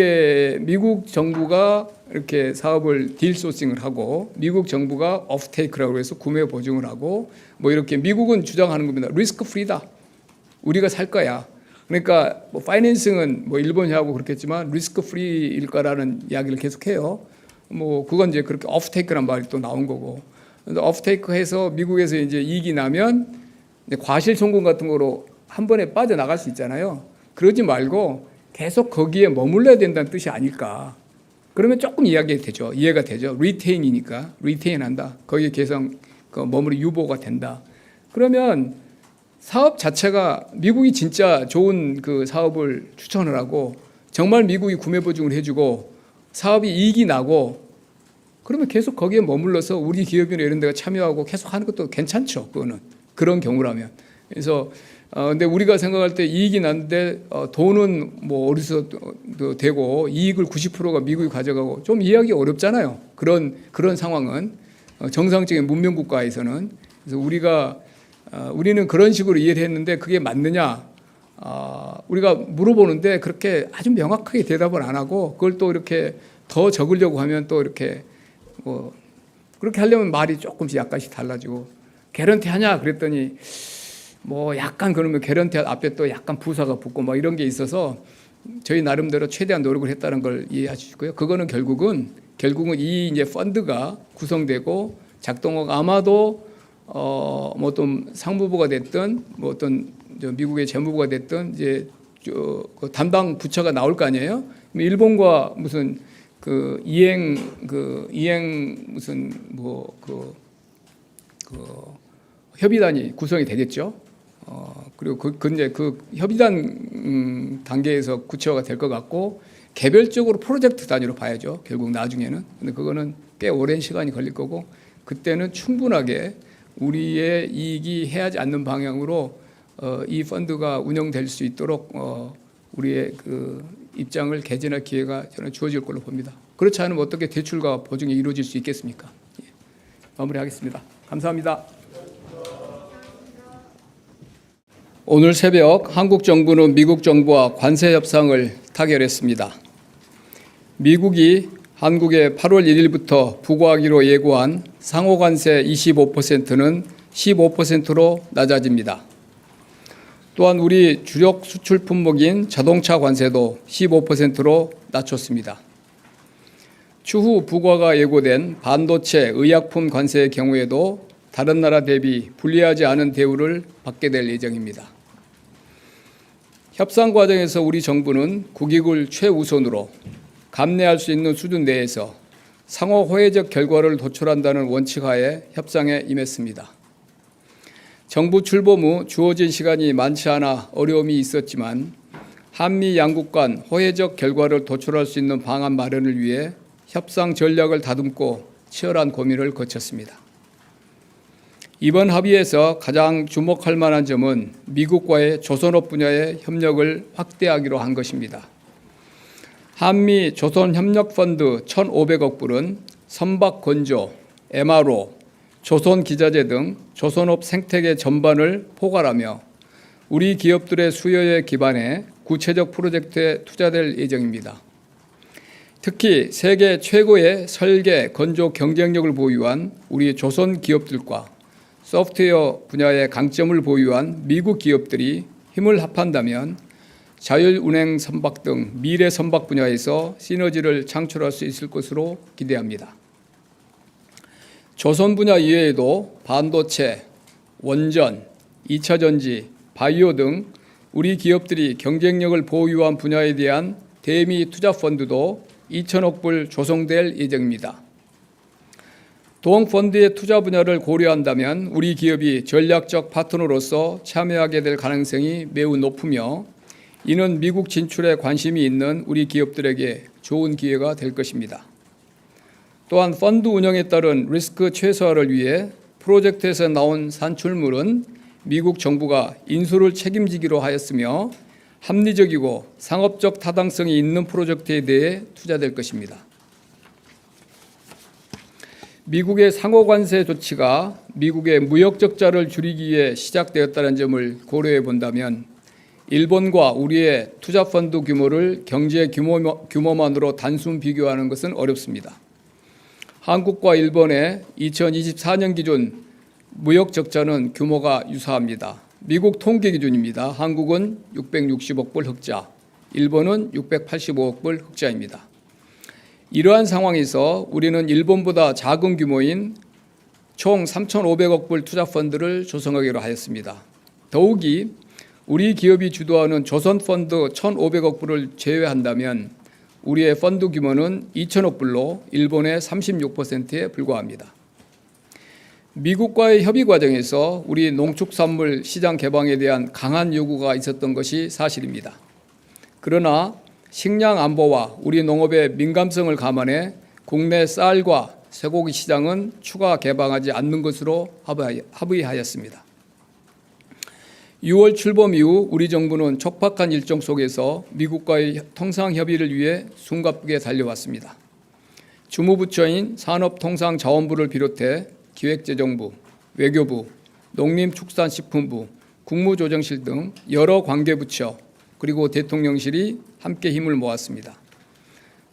정부가 이렇게 사업을 딜 소싱을 하고 미국 정부가 오프테이크라고 해서 구매 보증을 하고 뭐 이렇게 미국은 주장하는 겁니다. 리스크 프리다. 우리가 살 거야. 그러니까 뭐 파이낸싱은 뭐 일본이 하고 그렇겠지만 리스크 프리일 거라는 이야기를 계속해요. 뭐 그건 이제 그렇게 오프테이크란 말이 또 나온 거고. 근데 오프테이크해서 미국에서 이제 이익이 나면 이제 과실송금 같은 거로 한 번에 빠져나갈 수 있잖아요. 그러지 말고 계속 거기에 머물러야 된다는 뜻이 아닐까. 그러면 조금 이해가 되죠. 리테인이니까 리테인한다. 거기에 계속 머무르 유보가 된다. 그러면 사업 자체가 미국이 진짜 좋은 그 사업을 추천을 하고 정말 미국이 구매 보증을 해주고 사업이 이익이 나고 그러면 계속 거기에 머물러서 우리 기업이나 이런 데가 참여하고 계속 하는 것도 괜찮죠. 그거는 그런 경우라면. 그래서 근데 우리가 생각할 때 이익이 났는데 돈은 뭐 어디서 되고 이익을 90%가 미국이 가져가고 좀 이해하기 어렵잖아요. 그런 상황은 정상적인 문명 국가에서는. 그래서 우리는 그런 식으로 이해를 했는데 그게 맞느냐? 우리가 물어보는데 그렇게 아주 명확하게 대답을 안 하고 그걸 또 이렇게 더 적으려고 하면 또 이렇게 뭐 그렇게 하려면 말이 조금씩 약간씩 달라지고 개런티 하냐 그랬더니 뭐 약간 그러면 개런티 앞에 또 약간 부사가 붙고 막 이런 게 있어서 저희 나름대로 최대한 노력을 했다는 걸 이해하시고요. 그거는 결국은 이 이제 펀드가 구성되고 작동하고 아마도 뭐 어떤 상무부가 됐든 뭐 어떤 미국의 재무부가 됐든 이제 그 담당 부처가 나올 거 아니에요. 일본과 무슨 그 이행 무슨 뭐 그 협의단이 구성이 되겠죠. 그리고 근데 그 협의단 단계에서 구체화가 될 것 같고 개별적으로 프로젝트 단위로 봐야죠. 결국 나중에는. 근데 그거는 꽤 오랜 시간이 걸릴 거고 그때는 충분하게 우리의 이익이 해하지 않는 방향으로 이 펀드가 운영될 수 있도록 우리의 그 입장을 개진할 기회가 저는 주어질 걸로 봅니다. 그렇지 않으면 어떻게 대출과 보증이 이루어질 수 있겠습니까? 예. 마무리하겠습니다. 감사합니다. 오늘 새벽 한국 정부는 미국 정부와 관세 협상을 타결했습니다. 미국이 한국에 8월 1일부터 부과하기로 예고한 상호 관세 25%는 15%로 낮아집니다. 또한 우리 주력 수출 품목인 자동차 관세도 15%로 낮췄습니다. 추후 부과가 예고된 반도체, 의약품 관세의 경우에도 다른 나라 대비 불리하지 않은 대우를 받게 될 예정입니다. 협상 과정에서 우리 정부는 국익을 최우선으로 감내할 수 있는 수준 내에서 상호 호혜적 결과를 도출한다는 원칙하에 협상에 임했습니다. 정부 출범 후 주어진 시간이 많지 않아 어려움이 있었지만 한미 양국 간 호혜적 결과를 도출할 수 있는 방안 마련을 위해 협상 전략을 다듬고 치열한 고민을 거쳤습니다. 이번 합의에서 가장 주목할 만한 점은 미국과의 조선업 분야의 협력을 확대하기로 한 것입니다. 한미 조선협력펀드 1,500억 불은 선박건조, MRO, 조선기자재 등 조선업 생태계 전반을 포괄하며 우리 기업들의 수요에 기반해 구체적 프로젝트에 투자될 예정입니다. 특히 세계 최고의 설계, 건조 경쟁력을 보유한 우리 조선 기업들과 소프트웨어 분야의 강점을 보유한 미국 기업들이 힘을 합한다면 자율운행 선박 등 미래 선박 분야에서 시너지를 창출할 수 있을 것으로 기대합니다. 조선 분야 이외에도 반도체, 원전, 2차 전지, 바이오 등 우리 기업들이 경쟁력을 보유한 분야에 대한 대미 투자 펀드도 2천억 불 조성될 예정입니다. 동 펀드의 투자 분야를 고려한다면 우리 기업이 전략적 파트너로서 참여하게 될 가능성이 매우 높으며 이는 미국 진출에 관심이 있는 우리 기업들에게 좋은 기회가 될 것입니다. 또한 펀드 운영에 따른 리스크 최소화를 위해 프로젝트에서 나온 산출물은 미국 정부가 인수를 책임지기로 하였으며 합리적이고 상업적 타당성이 있는 프로젝트에 대해 투자될 것입니다. 미국의 상호 관세 조치가 미국의 무역 적자를 줄이기 위해 시작되었다는 점을 고려해 본다면 일본과 우리의 투자 펀드 규모를 경제 규모만으로 단순 비교하는 것은 어렵습니다. 한국과 일본의 2024년 기준 무역 적자는 규모가 유사합니다. 미국 통계 기준입니다. 한국은 660억 불 흑자, 일본은 685억 불 흑자입니다. 이러한 상황에서 우리는 일본보다 작은 규모인 총 3,500억 불 투자 펀드를 조성하기로 하였습니다. 더욱이 우리 기업이 주도하는 조선 펀드 1,500억 불을 제외한다면 우리의 펀드 규모는 2,000억 불로 일본의 36%에 불과합니다. 미국과의 협의 과정에서 우리 농축산물 시장 개방에 대한 강한 요구가 있었던 것이 사실입니다. 그러나 식량 안보와 우리 농업의 민감성을 감안해 국내 쌀과 쇠고기 시장은 추가 개방하지 않는 것으로 합의하였습니다. 6월 출범 이후 우리 정부는 촉박한 일정 속에서 미국과의 통상 협의를 위해 숨가쁘게 달려왔습니다. 주무부처인 산업통상자원부를 비롯해 기획재정부, 외교부, 농림축산식품부, 국무조정실 등 여러 관계부처 그리고 대통령실이 함께 힘을 모았습니다.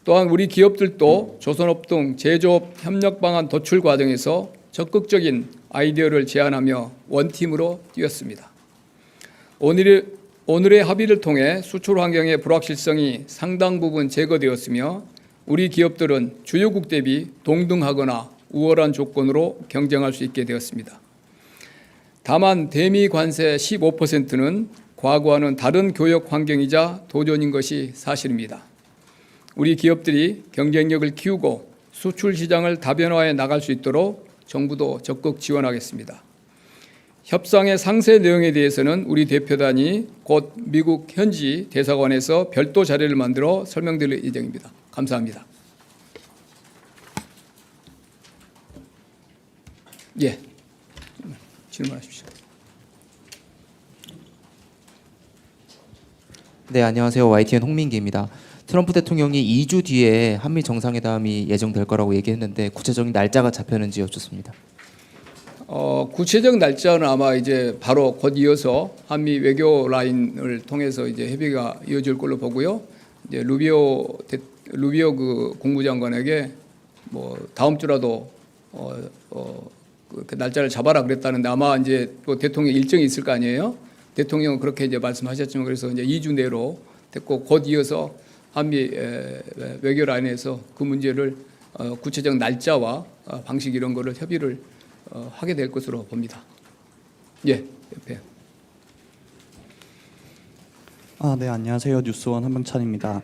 또한 우리 기업들도 조선업 등 제조업 협력 방안 도출 과정에서 적극적인 아이디어를 제안하며 원팀으로 뛰었습니다. 오늘의 합의를 통해 수출 환경의 불확실성이 상당 부분 제거되었으며 우리 기업들은 주요국 대비 동등하거나 우월한 조건으로 경쟁할 수 있게 되었습니다. 다만 대미 관세 15%는 과거와는 다른 교역 환경이자 도전인 것이 사실입니다. 우리 기업들이 경쟁력을 키우고 수출 시장을 다변화해 나갈 수 있도록 정부도 적극 지원하겠습니다. 협상의 상세 내용에 대해서는 우리 대표단이 곧 미국 현지 대사관에서 별도 자료를 만들어 설명드릴 예정입니다. 감사합니다. 예, 질문하십시오. 네, 안녕하세요. YTN 홍민기입니다. 트럼프 대통령이 2주 뒤에 한미 정상회담이 예정될 거라고 얘기했는데 구체적인 날짜가 잡혔는지 여쭙습니다. 구체적 날짜는 아마 이제 바로 곧 이어서 한미 외교 라인을 통해서 이제 협의가 이어질 걸로 보고요. 이제 루비오 그 국무장관에게 뭐 다음 주라도 그 날짜를 잡아라 그랬다는데 아마 이제 또 대통령 일정이 있을 거 아니에요. 대통령은 그렇게 이제 말씀하셨지만 그래서 이제 2주 내로 됐고 곧 이어서 한미 외교 라인에서 그 문제를 구체적 날짜와 방식 이런 거를 협의를 하게 될 것으로 봅니다. 예, 옆에. 네, 안녕하세요. 뉴스원 한병찬입니다.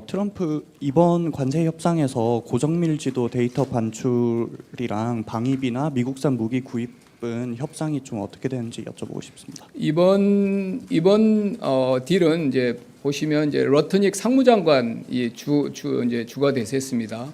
트럼프 이번 관세 협상에서 고정밀 지도 데이터 반출이랑 방위비나 미국산 무기 구입은 협상이 좀 어떻게 되는지 여쭤보고 싶습니다. 이번 딜은 이제 보시면 이제 러트닉 상무장관이 이제 주가 대세했습니다.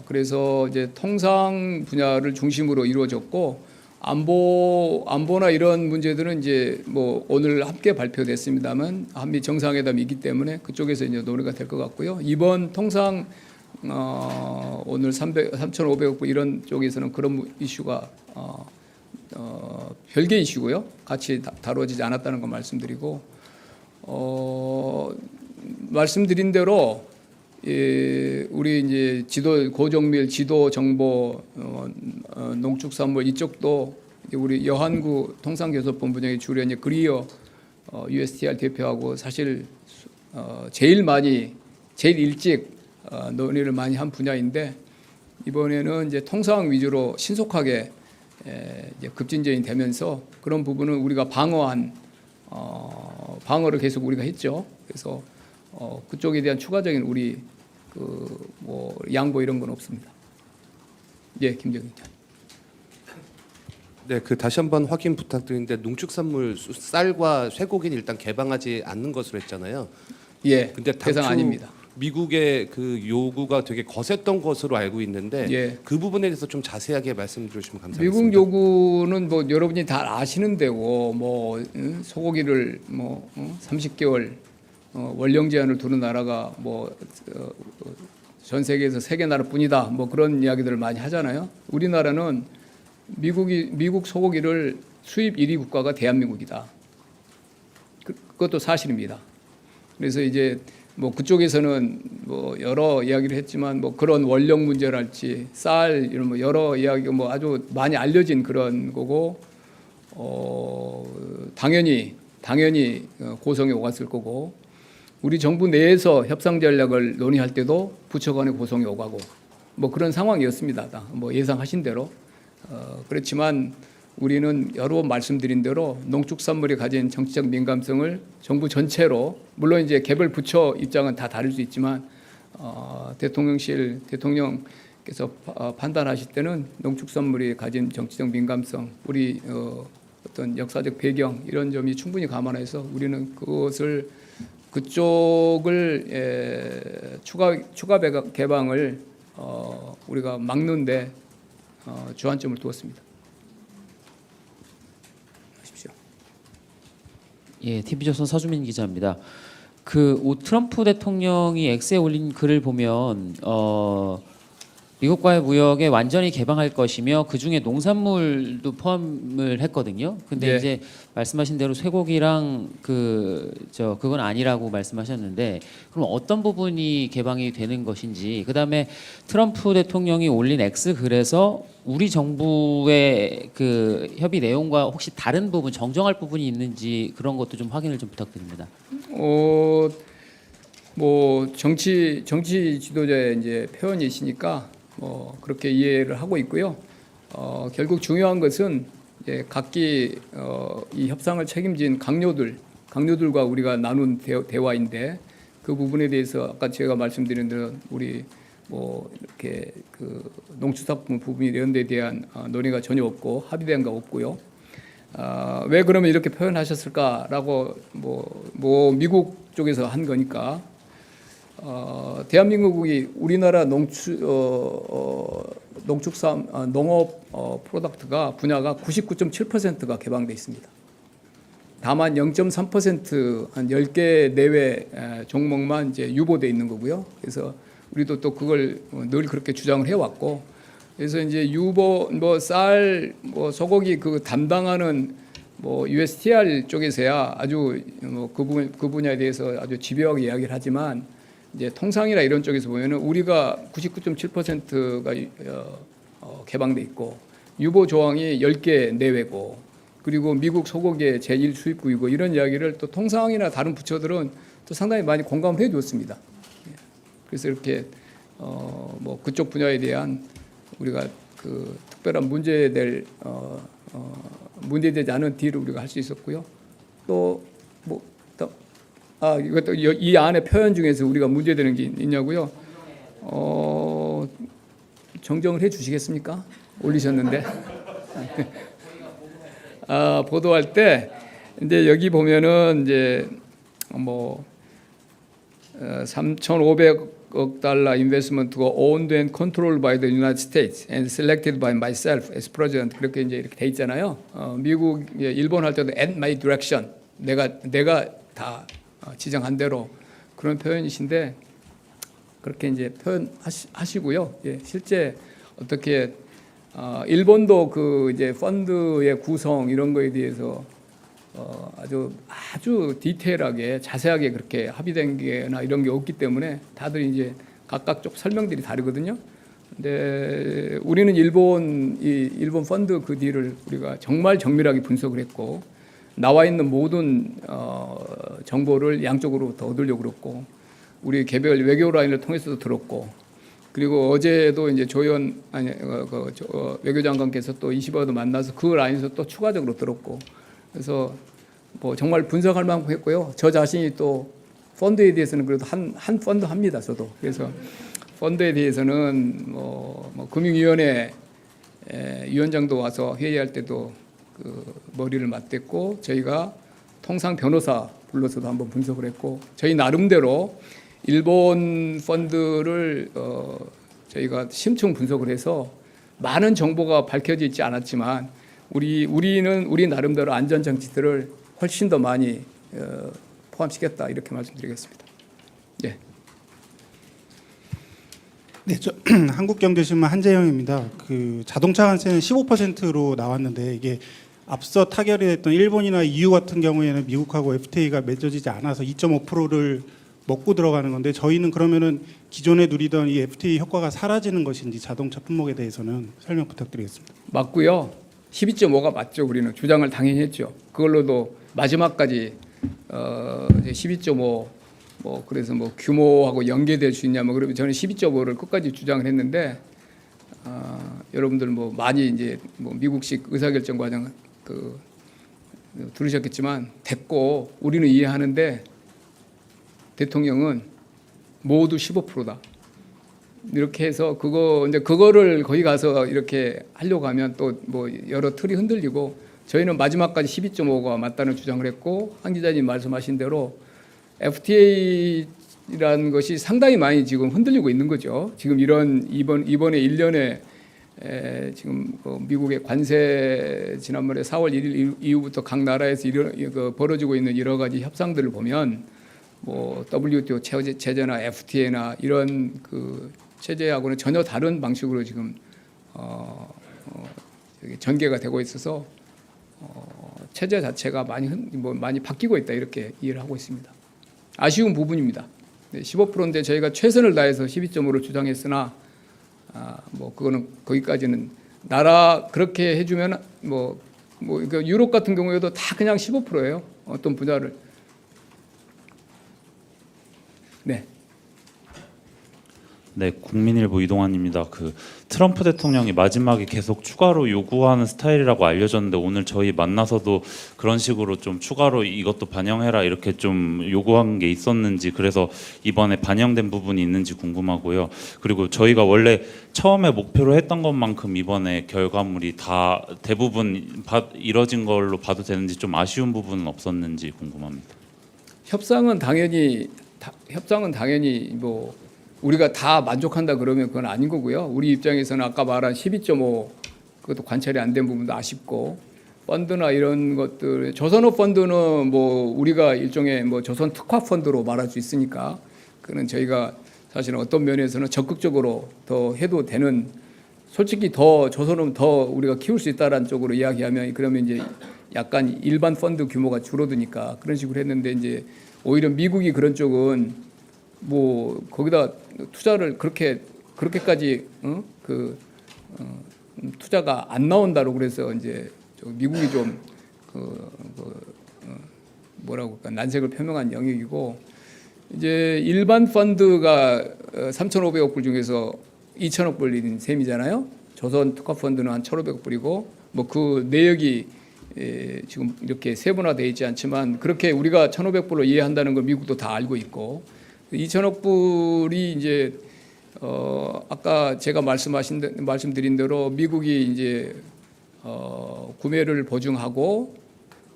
그래서 이제 통상 분야를 중심으로 이루어졌고 안보나 이런 문제들은 이제 뭐 오늘 함께 발표됐습니다만 한미 정상회담이기 때문에 그쪽에서 이제 논의가 될 것 같고요. 이번 통상 오늘 3,500억 불 이런 쪽에서는 그런 이슈가 별개 이슈고요. 같이 다뤄지지 않았다는 거 말씀드리고 말씀드린 대로 우리 이제 고정밀 지도 정보 농축산물 이쪽도 우리 여한구 통상교섭본부장의 주로 이제 그리어 USTR 대표하고 사실 제일 일찍 논의를 많이 한 분야인데 이번에는 이제 통상 위주로 신속하게 이제 급진전이 되면서 그런 부분은 우리가 방어를 계속 우리가 했죠. 그래서 그쪽에 대한 추가적인 우리 뭐 양보 이런 건 없습니다. 예, 김정인 전. 네, 다시 한번 확인 부탁드리는데 농축산물 쌀과 쇠고기는 일단 개방하지 않는 것으로 했잖아요. 예, 근데 대상 아닙니다. 미국의 그 요구가 되게 거셌던 것으로 알고 있는데 예. 그 부분에 대해서 좀 자세하게 말씀 주시면 감사하겠습니다. 미국 요구는 뭐 여러분이 다 아시는 데고 뭐 소고기를 뭐 30개월 원령 제한을 두는 나라가 뭐 전 세계에서 3개 나라뿐이다. 뭐 그런 이야기들을 많이 하잖아요. 우리나라는 미국 소고기를 수입 1위 국가가 대한민국이다. 그것도 사실입니다. 그래서 이제 뭐 그쪽에서는 뭐 여러 이야기를 했지만 뭐 그런 원령 문제랄지 쌀 이런 뭐 여러 이야기가 뭐 아주 많이 알려진 그런 거고 당연히 고성에 오갔을 거고 우리 정부 내에서 협상 전략을 논의할 때도 부처 간에 고성에 오가고 뭐 그런 상황이었습니다. 뭐 예상하신 대로 그렇지만 우리는 여러 번 말씀드린 대로 농축산물이 가진 정치적 민감성을 정부 전체로 물론 이제 개별 부처 입장은 다 다를 수 있지만 대통령께서 판단하실 때는 농축산물이 가진 정치적 민감성 우리 어떤 역사적 배경 이런 점이 충분히 감안해서 우리는 그쪽을 추가 개방을 우리가 막는데 주안점을 두었습니다. 예, TV조선 서주민 기자입니다. 트럼프 대통령이 X에 올린 글을 보면 미국과의 무역에 완전히 개방할 것이며 그 중에 농산물도 포함을 했거든요. 근데 네. 이제 말씀하신 대로 쇠고기랑 그건 아니라고 말씀하셨는데 그럼 어떤 부분이 개방이 되는 것인지 그다음에 트럼프 대통령이 올린 X 글에서 우리 정부의 그 협의 내용과 혹시 다른 부분 정정할 부분이 있는지 그런 것도 좀 확인을 좀 부탁드립니다. 뭐 정치 지도자의 이제 표현이시니까 뭐 그렇게 이해를 하고 있고요. 결국 중요한 것은 각기 이 협상을 책임진 강요들과 우리가 나눈 대화인데 그 부분에 대해서 아까 제가 말씀드린 대로 우리 뭐 이렇게 그 농축산품 부분이 이런 데 대한 논의가 전혀 없고 합의된 거 없고요. 왜 그러면 이렇게 표현하셨을까라고 뭐 미국 쪽에서 한 거니까 대한민국이 우리나라 농업 프로덕트가 분야가 99.7%가 개방돼 있습니다. 다만 0.3% 한 10개 내외 종목만 이제 유보돼 있는 거고요. 그래서 우리도 또 그걸 늘 그렇게 주장을 해왔고, 그래서 이제 유보 쌀 소고기 그 담당하는 USTR 쪽에서야 아주 그 분야에 대해서 아주 집요하게 이야기를 하지만 이제 통상이나 이런 쪽에서 보면은 우리가 99.7%가 개방돼 있고 유보 조항이 10개 내외고 그리고 미국 소고기의 제1 수입국이고 이런 이야기를 또 통상이나 다른 부처들은 또 상당히 많이 공감을 해줬습니다. 그래서 이렇게 뭐 그쪽 분야에 대한 우리가 그 특별한 문제되지 않은 딜을 우리가 할 수 있었고요. 또 이것도 이 안에 표현 중에서 우리가 문제되는 게 있냐고요? 정정을 해 주시겠습니까? 올리셨는데. 보도할 때 이제 여기 보면은 이제 3,500억 달러 인베스트먼트가 owned and controlled by the United States and selected by myself as president 그렇게 이제 이렇게 돼 있잖아요. 미국, 일본 할 때도 at my direction 내가 다 지정한 대로 그런 표현이신데 그렇게 이제 표현하시고요. 실제 어떻게 일본도 그 이제 펀드의 구성 이런 거에 대해서 아주 디테일하게 자세하게 그렇게 합의된 게나 이런 게 없기 때문에 다들 이제 각각 쪽 설명들이 다르거든요. 근데 우리는 일본 펀드 그 딜을 우리가 정말 정밀하게 분석을 했고 나와 있는 모든 정보를 양쪽으로부터 얻으려고 그랬고 우리 개별 외교 라인을 통해서도 들었고 그리고 어제도 이제 외교장관께서 또 20여도 만나서 그 라인에서 또 추가적으로 들었고 그래서 뭐 정말 분석할 만큼 했고요. 저 자신이 또 펀드에 대해서는 그래도 한 펀드 합니다. 저도 그래서 펀드에 대해서는 금융위원회 위원장도 와서 회의할 때도 그 머리를 맞댔고 저희가 통상 변호사 불러서도 한번 분석을 했고 저희 나름대로 일본 펀드를 저희가 심층 분석을 해서 많은 정보가 밝혀져 있지 않았지만 우리 나름대로 안전 장치들을 훨씬 더 많이 포함시켰다 이렇게 말씀드리겠습니다. 예. 네, 저 한국경제신문 한재영입니다. 그 자동차 관세는 15%로 나왔는데 이게 앞서 타결이 됐던 일본이나 EU 같은 경우에는 미국하고 FTA가 맺어지지 않아서 2.5%를 먹고 들어가는 건데 저희는 그러면은 기존에 누리던 이 FTA 효과가 사라지는 것인지 자동차 품목에 대해서는 설명 부탁드리겠습니다. 맞고요. 12.5가 맞죠. 우리는 주장을 당연히 했죠. 그걸로도 마지막까지 12.5 뭐 그래서 뭐 규모하고 연계될 수 있냐 뭐 그러면 저는 12.5를 끝까지 주장을 했는데 여러분들 뭐 많이 이제 뭐 미국식 의사결정 과정 그 들으셨겠지만 됐고 우리는 이해하는데 대통령은 모두 15%다. 이렇게 해서 그거를 거기 가서 이렇게 하려고 하면 또 뭐 여러 틀이 흔들리고 저희는 마지막까지 12.5가 맞다는 주장을 했고 한 기자님 말씀하신 대로 FTA라는 것이 상당히 많이 지금 흔들리고 있는 거죠. 지금 이번에 1년에 지금 미국의 관세 지난번에 4월 1일 이후부터 각 나라에서 벌어지고 있는 여러 가지 협상들을 보면 뭐 WTO 체제나 FTA나 이런 그 체제하고는 전혀 다른 방식으로 지금 전개가 되고 있어서 체제 자체가 많이 바뀌고 있다 이렇게 이해를 하고 있습니다. 아쉬운 부분입니다. 15%인데 저희가 최선을 다해서 12.5를 주장했으나 뭐 그거는 거기까지는 나라 그렇게 해주면 뭐 유럽 같은 경우에도 다 그냥 15%예요. 어떤 분야를. 네. 네, 국민일보 이동환입니다. 그 트럼프 대통령이 마지막에 계속 추가로 요구하는 스타일이라고 알려졌는데 오늘 저희 만나서도 그런 식으로 좀 추가로 이것도 반영해라 이렇게 좀 요구한 게 있었는지 그래서 이번에 반영된 부분이 있는지 궁금하고요. 그리고 저희가 원래 처음에 목표로 했던 것만큼 이번에 결과물이 다 대부분 이뤄진 걸로 봐도 되는지 좀 아쉬운 부분은 없었는지 궁금합니다. 협상은 당연히 뭐 우리가 다 만족한다 그러면 그건 아닌 거고요. 우리 입장에서는 아까 말한 12.5 그것도 관찰이 안 된 부분도 아쉽고 펀드나 이런 것들 조선업 펀드는 뭐 우리가 일종의 뭐 조선 특화 펀드로 말할 수 있으니까 그는 저희가 사실은 어떤 면에서는 적극적으로 더 해도 되는 솔직히 더 조선업 더 우리가 키울 수 있다라는 쪽으로 이야기하면 그러면 이제 약간 일반 펀드 규모가 줄어드니까 그런 식으로 했는데 이제 오히려 미국이 그런 쪽은 뭐 거기다 투자를 그렇게까지 투자가 안 나온다고 그래서 이제 미국이 좀 뭐라고 할까 난색을 표명한 영역이고 이제 일반 펀드가 3,500억 불 중에서 2,000억 불인 셈이잖아요. 조선 특화 펀드는 한 1,500억 불이고 뭐 그 내역이 지금 이렇게 세분화되어 있지 않지만 그렇게 우리가 1,500불로 이해한다는 걸 미국도 다 알고 있고 2,000억 불이 이제 아까 제가 말씀드린 대로 미국이 이제 구매를 보증하고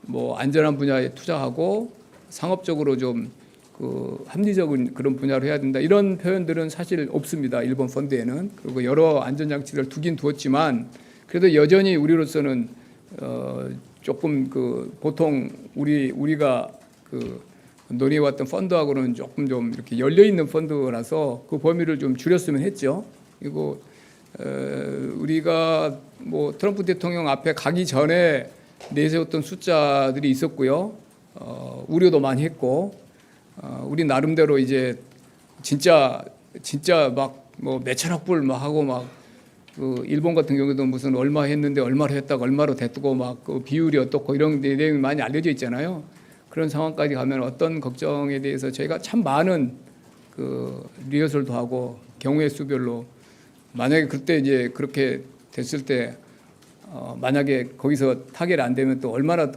뭐 안전한 분야에 투자하고 상업적으로 좀 그 합리적인 그런 분야로 해야 된다 이런 표현들은 사실 없습니다. 일본 펀드에는. 그리고 여러 안전 장치를 두긴 두었지만 그래도 여전히 우리로서는 조금 그 보통 우리가 그 논의해왔던 펀드하고는 조금 좀 이렇게 열려 있는 펀드라서 그 범위를 좀 줄였으면 했죠. 그리고 우리가 뭐 트럼프 대통령 앞에 가기 전에 내세웠던 숫자들이 있었고요. 우려도 많이 했고 우리 나름대로 이제 진짜 막 뭐 몇천억 불 막 하고 막 그 일본 같은 경우도 무슨 얼마 했는데 얼마로 했다가 얼마로 됐고 막 그 비율이 어떻고 이런 내용이 많이 알려져 있잖아요. 그런 상황까지 가면 어떤 걱정에 대해서 저희가 참 많은 그 리허설도 하고 경우의 수별로 만약에 그때 이제 그렇게 됐을 때 만약에 거기서 타결이 안 되면 또 얼마나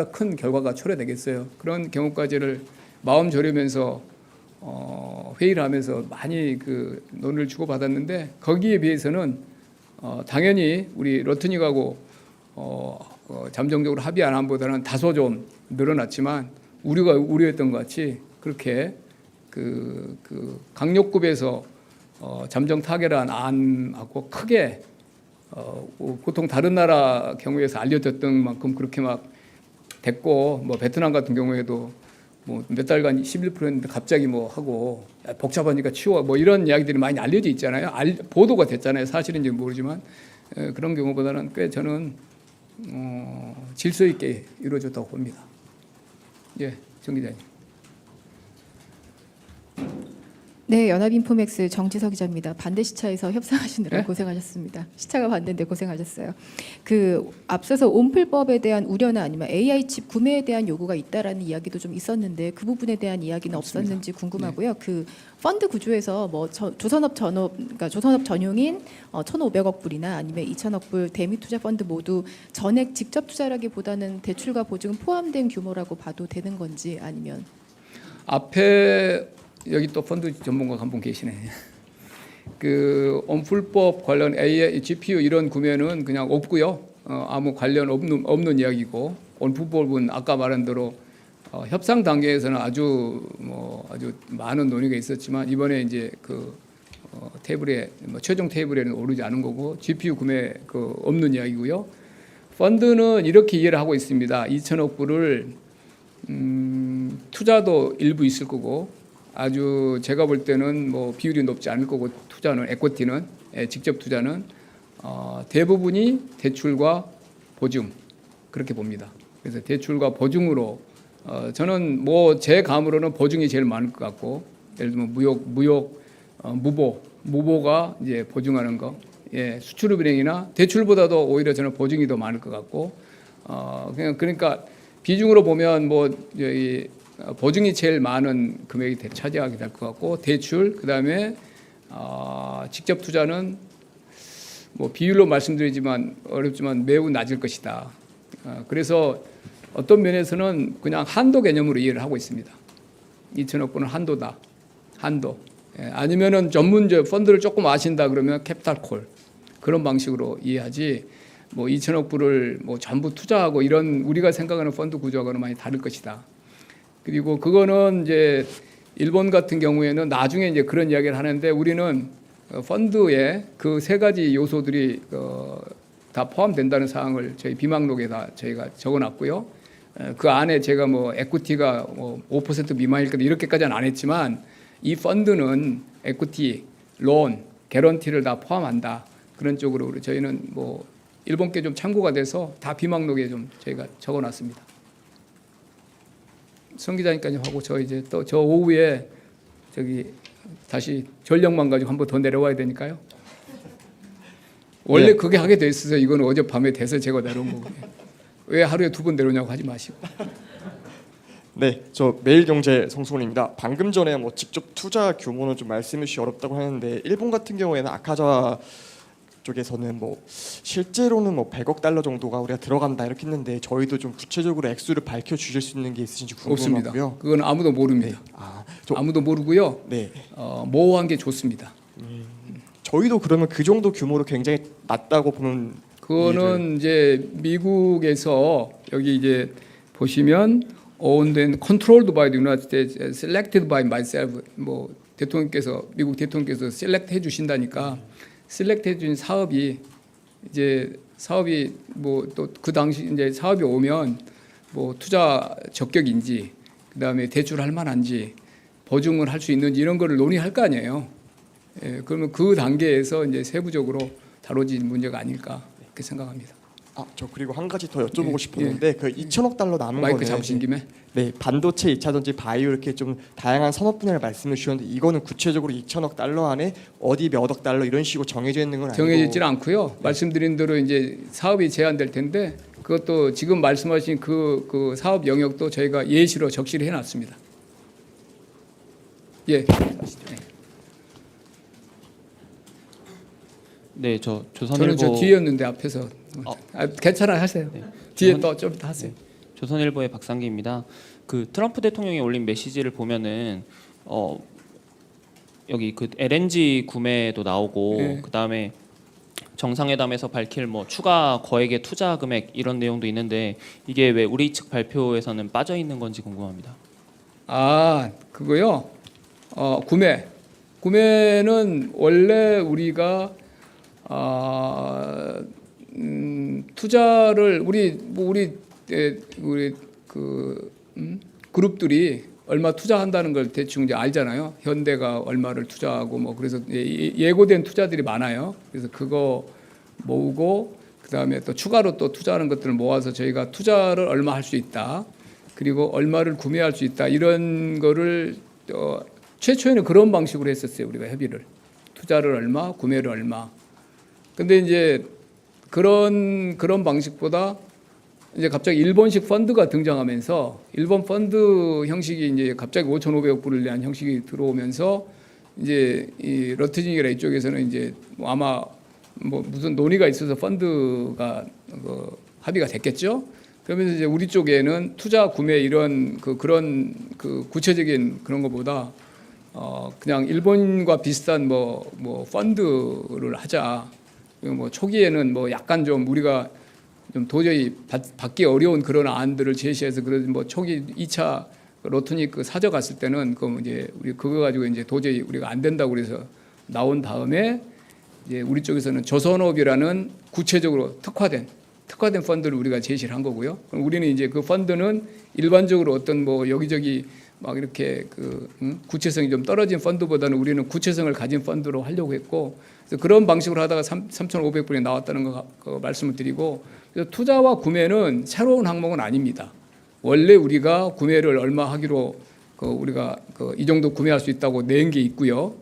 큰 결과가 초래되겠어요. 그런 경우까지를 마음 졸이면서 회의를 하면서 많이 그 논의를 주고받았는데 거기에 비해서는 당연히 우리 러트닉하고 잠정적으로 합의 안 함보다는 다소 좀 늘어났지만 우리가 우려했던 것 같이 그렇게 그 강력급에서 잠정 타결한 안하고 크게 보통 다른 나라 경우에서 알려졌던 만큼 그렇게 막 됐고, 뭐 베트남 같은 경우에도 뭐 몇 달간 11%였는데 갑자기 뭐 하고 복잡하니까 치워 뭐 이런 이야기들이 많이 알려져 있잖아요. 보도가 됐잖아요. 사실인지 모르지만 그런 경우보다는 꽤 저는 질서 있게 이루어졌다고 봅니다. 예, 정 기자님. 네, 연합인포맥스 정지석 기자입니다. 반대 시차에서 협상하시느라 네? 고생하셨습니다. 시차가 반대인데 고생하셨어요. 그 앞서서 온풀법에 대한 우려나 아니면 AI 칩 구매에 대한 요구가 있다라는 이야기도 좀 있었는데 그 부분에 대한 이야기는 없었는지 궁금하고요. 그 펀드 구조에서 뭐 조선업 그러니까 조선업 전용인 1,500억 불이나 아니면 2,000억 불 대미 투자 펀드 모두 전액 직접 투자라기보다는 대출과 보증은 포함된 규모라고 봐도 되는 건지 아니면 앞에 여기 또 펀드 전문가 한 분 계시네. 그 온풀법 관련 AI, GPU 이런 구매는 그냥 없고요. 아무 관련 없는 이야기고, 온풀법은 아까 말한 대로 협상 단계에서는 아주 많은 논의가 있었지만 이번에 이제 그 테이블에 최종 테이블에는 오르지 않은 거고, GPU 구매 없는 이야기고요. 펀드는 이렇게 이해를 하고 있습니다. 2천억 불을 투자도 일부 있을 거고, 아주 제가 볼 때는 뭐 비율이 높지 않을 거고, 투자는 에코티는 직접 투자는 대부분이 대출과 보증 그렇게 봅니다. 그래서 대출과 보증으로 저는 뭐 제 감으로는 보증이 제일 많을 것 같고, 예를 들면 무보가 이제 보증하는 거, 수출은행이나 대출보다도 오히려 저는 보증이 더 많을 것 같고, 그러니까 비중으로 보면 뭐 보증이 제일 많은 금액이 차지하게 될 것 같고, 대출 그다음에 직접 투자는 뭐 비율로 말씀드리지만 어렵지만 매우 낮을 것이다. 그래서 어떤 면에서는 그냥 한도 개념으로 이해를 하고 있습니다. 2천억 불은 한도다. 한도. 아니면은 전문적 펀드를 조금 아신다 그러면 캐피탈콜 그런 방식으로 이해하지, 뭐 2천억 불을 뭐 전부 투자하고 이런 우리가 생각하는 펀드 구조하고는 많이 다를 것이다. 그리고 그거는 이제 일본 같은 경우에는 나중에 이제 그런 이야기를 하는데, 우리는 펀드에 그 세 가지 요소들이 다 포함된다는 사항을 저희 비망록에 다 저희가 적어놨고요. 그 안에 제가 뭐 에쿠티가 뭐 5% 미만일 거다 이렇게까지는 안 했지만, 이 펀드는 에쿠티, 론, 개런티를 다 포함한다. 그런 쪽으로 저희는 뭐 일본께 좀 참고가 돼서 다 비망록에 좀 저희가 적어놨습니다. 성 기자님까지 하고 저 이제 또 저 오후에 저기 다시 전력만 가지고 한 번 더 내려와야 되니까요. 원래 그게 하게 돼 있어서 이거는 어젯밤에 돼서 제가 내려온 거고요. 왜 하루에 2번 내려오냐고 하지 마시고. 네, 저 매일경제 성수원입니다. 방금 전에 뭐 직접 투자 규모는 좀 말씀해 주시 어렵다고 하는데, 일본 같은 경우에는 아카자 쪽에서는 뭐 실제로는 뭐 100억 달러 정도가 우리가 들어간다 이렇게 했는데, 저희도 좀 구체적으로 액수를 밝혀 주실 수 있는 게 있으신지 궁금하고요. 없습니다. 그건 아무도 모릅니다. 네. 아무도 모르고요. 네. 모호한 게 좋습니다. 저희도 그러면 그 정도 규모로 굉장히 낮다고 보면, 그거는 이제 미국에서 여기 이제 보시면 owned and controlled by the United States, selected by myself, 뭐 대통령께서 미국 대통령께서 셀렉트 해주신다니까, 셀렉트 해준 사업이 이제 사업이 뭐 또 그 당시 이제 사업이 오면 뭐 투자 적격인지, 그다음에 대출할 만한지, 보증을 할 수 있는지 이런 거를 논의할 거 아니에요. 그러면 그 단계에서 이제 세부적으로 다뤄진 문제가 아닐까 그렇게 생각합니다. 저 그리고 한 가지 더 여쭤보고 싶었는데, 그 2천억 달러 남은 마이크 거는 잡으신 김에 네, 반도체, 2차 전지, 바이오 이렇게 좀 다양한 산업 분야를 말씀해 주셨는데, 이거는 구체적으로 2천억 달러 안에 어디 몇 억 달러 이런 식으로 정해져 있는 건 아니고 정해지지는 않고요. 말씀드린 대로 이제 사업이 제한될 텐데, 그것도 지금 말씀하신 그 사업 영역도 저희가 예시로 적시를 해놨습니다. 예. 네, 저 저는 조선일보. 저 뒤였는데 앞에서. 괜찮아요, 하세요. 네. 뒤에 또 좀 더 하세요. 네. 조선일보의 박상기입니다. 그 트럼프 대통령이 올린 메시지를 보면은 여기 그 LNG 구매도 나오고, 네. 그 다음에 정상회담에서 밝힐 뭐 추가 거액의 투자 금액 이런 내용도 있는데, 이게 왜 우리 측 발표에서는 빠져 있는 건지 궁금합니다. 그거요. 구매는 원래 우리가 투자를 우리 그룹들이 얼마 투자한다는 걸 대충 이제 알잖아요. 현대가 얼마를 투자하고 뭐 그래서 예고된 투자들이 많아요. 그래서 그거 모으고 그다음에 또 추가로 또 투자하는 것들을 모아서 저희가 투자를 얼마 할 수 있다. 그리고 얼마를 구매할 수 있다. 이런 거를 최초에는 그런 방식으로 했었어요. 우리가 협의를. 투자를 얼마, 구매를 얼마. 근데 이제 그런 방식보다 이제 갑자기 일본식 펀드가 등장하면서 일본 펀드 형식이 이제 갑자기 5,500억 불을 대한 형식이 들어오면서 이제 이 러트징이라 이쪽에서는 이제 뭐 아마 뭐 무슨 논의가 있어서 펀드가 합의가 됐겠죠. 그러면서 이제 우리 쪽에는 투자 구매 이런 그런 구체적인 그런 것보다 그냥 일본과 비슷한 뭐 펀드를 하자. 뭐 초기에는 뭐 약간 좀 우리가 좀 도저히 받기 어려운 그런 안들을 제시해서 그런 뭐 초기 2차 로트닉 사저 갔을 때는 그 이제 우리 그거 가지고 이제 도저히 우리가 안 된다고 그래서 나온 다음에 이제 우리 쪽에서는 조선업이라는 구체적으로 특화된 펀드를 우리가 제시를 한 거고요. 그럼 우리는 이제 그 펀드는 일반적으로 어떤 뭐 여기저기 막 이렇게 구체성이 좀 떨어진 펀드보다는 우리는 구체성을 가진 펀드로 하려고 했고 그래서 그런 방식으로 하다가 3,500불이 나왔다는 거 말씀을 드리고 그래서 투자와 구매는 새로운 항목은 아닙니다. 원래 우리가 구매를 얼마 하기로 우리가 이 정도 구매할 수 있다고 낸 게 있고요.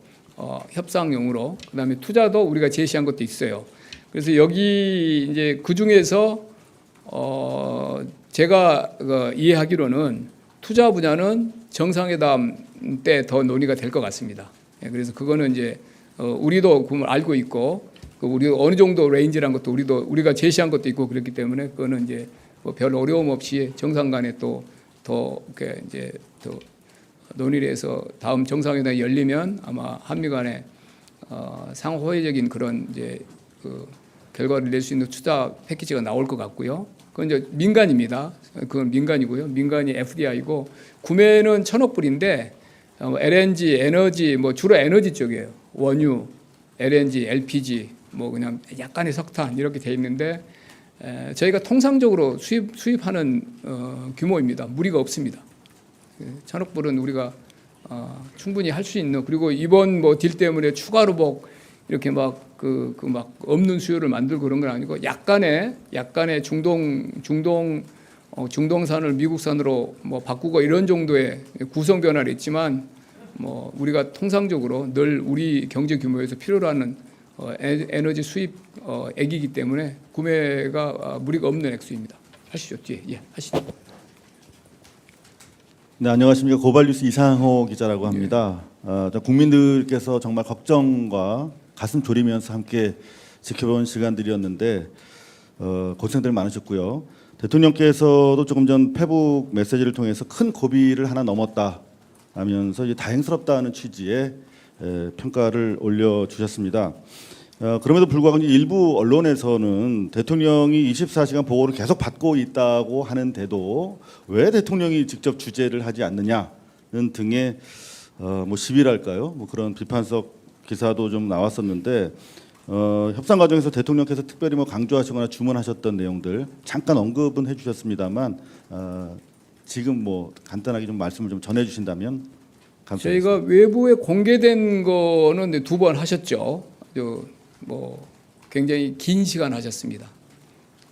협상용으로 그다음에 투자도 우리가 제시한 것도 있어요. 그래서 여기 이제 그 중에서 제가 이해하기로는 투자 분야는 정상회담 때 더 논의가 될 것 같습니다. 그래서 그거는 이제 우리도 그걸 알고 있고 우리 어느 정도 레인지라는 것도 우리가 제시한 것도 있고 그렇기 때문에 그거는 이제 뭐 별 어려움 없이 정상 간에 또 더 이렇게 이제 또 논의를 해서 다음 정상회담이 열리면 아마 한미 간에 상호회적인 그런 이제 결과를 낼 수 있는 투자 패키지가 나올 것 같고요. 그건 이제 민간입니다. 그건 민간이고요. 민간이 FDI고 구매는 1,000억 불인데 LNG, 에너지 뭐 주로 에너지 쪽이에요. 원유, LNG, LPG 뭐 그냥 약간의 석탄 이렇게 돼 있는데 저희가 통상적으로 수입하는 규모입니다. 무리가 없습니다. 1,000억 불은 우리가 충분히 할 수 있는 그리고 이번 뭐 딜 때문에 추가로 뭐 이렇게 막 막 없는 수요를 만들고 그런 건 아니고 약간의 중동산을 미국산으로 뭐 바꾸고 이런 정도의 구성 변화를 있지만 뭐 우리가 통상적으로 늘 우리 경제 규모에서 필요로 하는 에너지 수입 액이기 때문에 구매가 무리가 없는 액수입니다. 하시죠. 뒤에 하시죠. 네, 안녕하십니까. 고발뉴스 이상호 기자라고 합니다. 국민들께서 정말 걱정과 가슴 졸이면서 함께 지켜본 시간들이었는데 고생들 많으셨고요. 대통령께서도 조금 전 페북 메시지를 통해서 큰 고비를 하나 넘었다 하면서 이제 다행스럽다는 취지의 평가를 올려주셨습니다. 그럼에도 불구하고 일부 언론에서는 대통령이 24시간 보고를 계속 받고 있다고 하는데도 왜 대통령이 직접 주재를 하지 않느냐는 등의 뭐 시비랄까요? 뭐 그런 비판적 기사도 좀 나왔었는데 협상 과정에서 대통령께서 특별히 뭐 강조하시거나 주문하셨던 내용들 잠깐 언급은 해주셨습니다만 지금 뭐 간단하게 좀 말씀을 좀 전해주신다면 감사하겠습니다. 저희가 외부에 공개된 거는 2번 하셨죠. 뭐 굉장히 긴 시간 하셨습니다.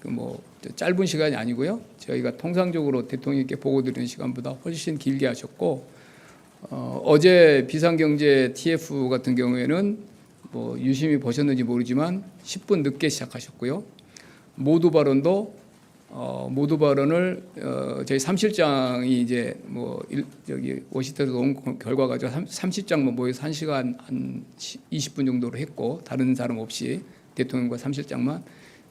뭐 짧은 시간이 아니고요. 저희가 통상적으로 대통령께 보고 드리는 시간보다 훨씬 길게 하셨고 어제 비상경제 TF 같은 경우에는 뭐 유심히 보셨는지 모르지만 10분 늦게 시작하셨고요. 모두 발언을 저희 3실장이 이제 뭐 여기 워싱턴에서 온 결과 가지고 30장만 모여서 1시간 한 20분 정도로 했고 다른 사람 없이 대통령과 3실장만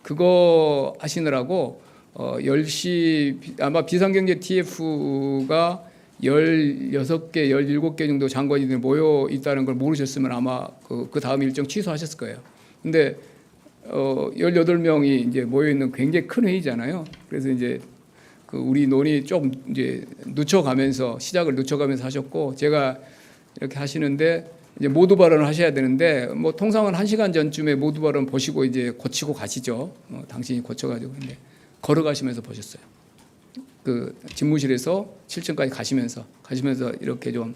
그거 하시느라고 10시 아마 비상경제 TF가 16개, 17개 정도 장관님들이 모여 있다는 걸 모르셨으면 아마 그 다음 일정 취소하셨을 거예요. 근데 18명이 이제 모여 있는 굉장히 큰 회의잖아요. 그래서 이제 우리 논의 좀 이제 시작을 늦춰가면서 하셨고 제가 이렇게 하시는데 이제 모두 발언을 하셔야 되는데 뭐 통상은 1시간 전쯤에 모두 발언 보시고 이제 고치고 가시죠. 당신이 고쳐가지고 근데 걸어가시면서 보셨어요. 그 집무실에서 7층까지 가시면서 이렇게 좀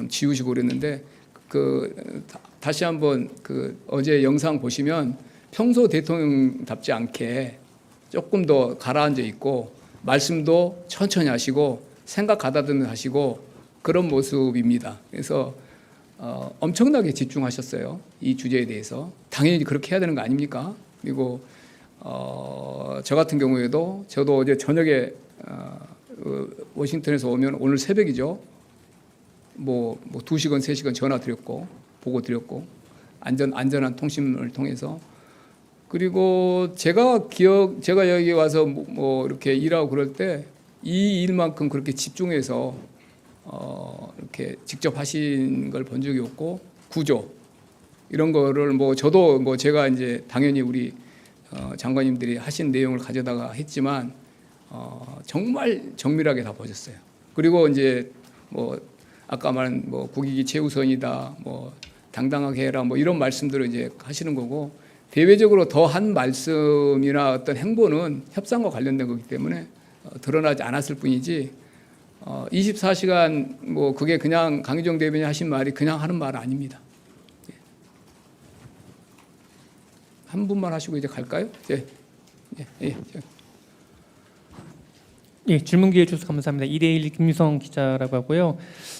지우시고 그랬는데 다시 한번 어제 영상 보시면 평소 대통령답지 않게 조금 더 가라앉아 있고 말씀도 천천히 하시고 생각 가다듬 하시고 그런 모습입니다. 그래서 엄청나게 집중하셨어요. 이 주제에 대해서. 당연히 그렇게 해야 되는 거 아닙니까? 그리고 저 같은 경우에도 저도 어제 저녁에 워싱턴에서 오면 오늘 새벽이죠. 뭐 2시간, 3시간 전화 드렸고 보고 드렸고 안전한 통신을 통해서 그리고 제가 여기 와서 뭐 이렇게 일하고 그럴 때 이 일만큼 그렇게 집중해서 이렇게 직접 하신 걸 본 적이 없고 구조 이런 거를 뭐 저도 뭐 제가 이제 당연히 우리 장관님들이 하신 내용을 가져다가 했지만 정말 정밀하게 다 보셨어요. 그리고 이제 뭐 아까 말한 뭐 국익이 최우선이다, 뭐 당당하게 해라, 뭐 이런 말씀들을 이제 하시는 거고 대외적으로 더 한 말씀이나 어떤 행보는 협상과 관련된 거기 때문에 드러나지 않았을 뿐이지 24시간 뭐 그게 그냥 강희정 대변인 하신 말이 그냥 하는 말 아닙니다. 한 분만 하시고 이제 갈까요? 예, 질문 기회 주셔서 감사합니다. 이데일리 김유성 기자라고 하고요.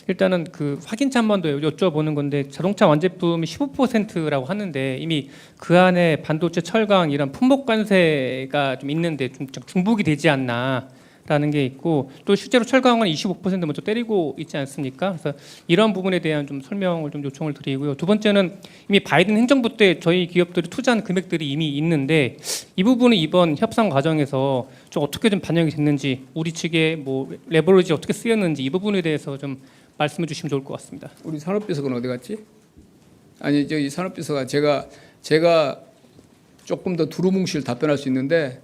일단은 그 확인차 한 번 더 여쭤보는 건데 자동차 완제품이 15%라고 하는데 이미 그 안에 반도체, 철강 이런 품목 관세가 좀 있는데 좀 중복이 되지 않나라는 게 있고 또 실제로 철강은 25% 먼저 때리고 있지 않습니까? 그래서 이런 부분에 대한 좀 설명을 좀 요청을 드리고요. 두 번째는 이미 바이든 행정부 때 저희 기업들이 투자한 금액들이 이미 있는데 이 부분은 이번 협상 과정에서 좀 어떻게 좀 반영이 됐는지 우리 측의 뭐 레버리지 어떻게 쓰였는지 이 부분에 대해서 좀 말씀해 주시면 좋을 것 같습니다. 우리 산업비서관 어디 갔지? 아니 저기 산업비서관 제가 조금 더 두루뭉실 답변할 수 있는데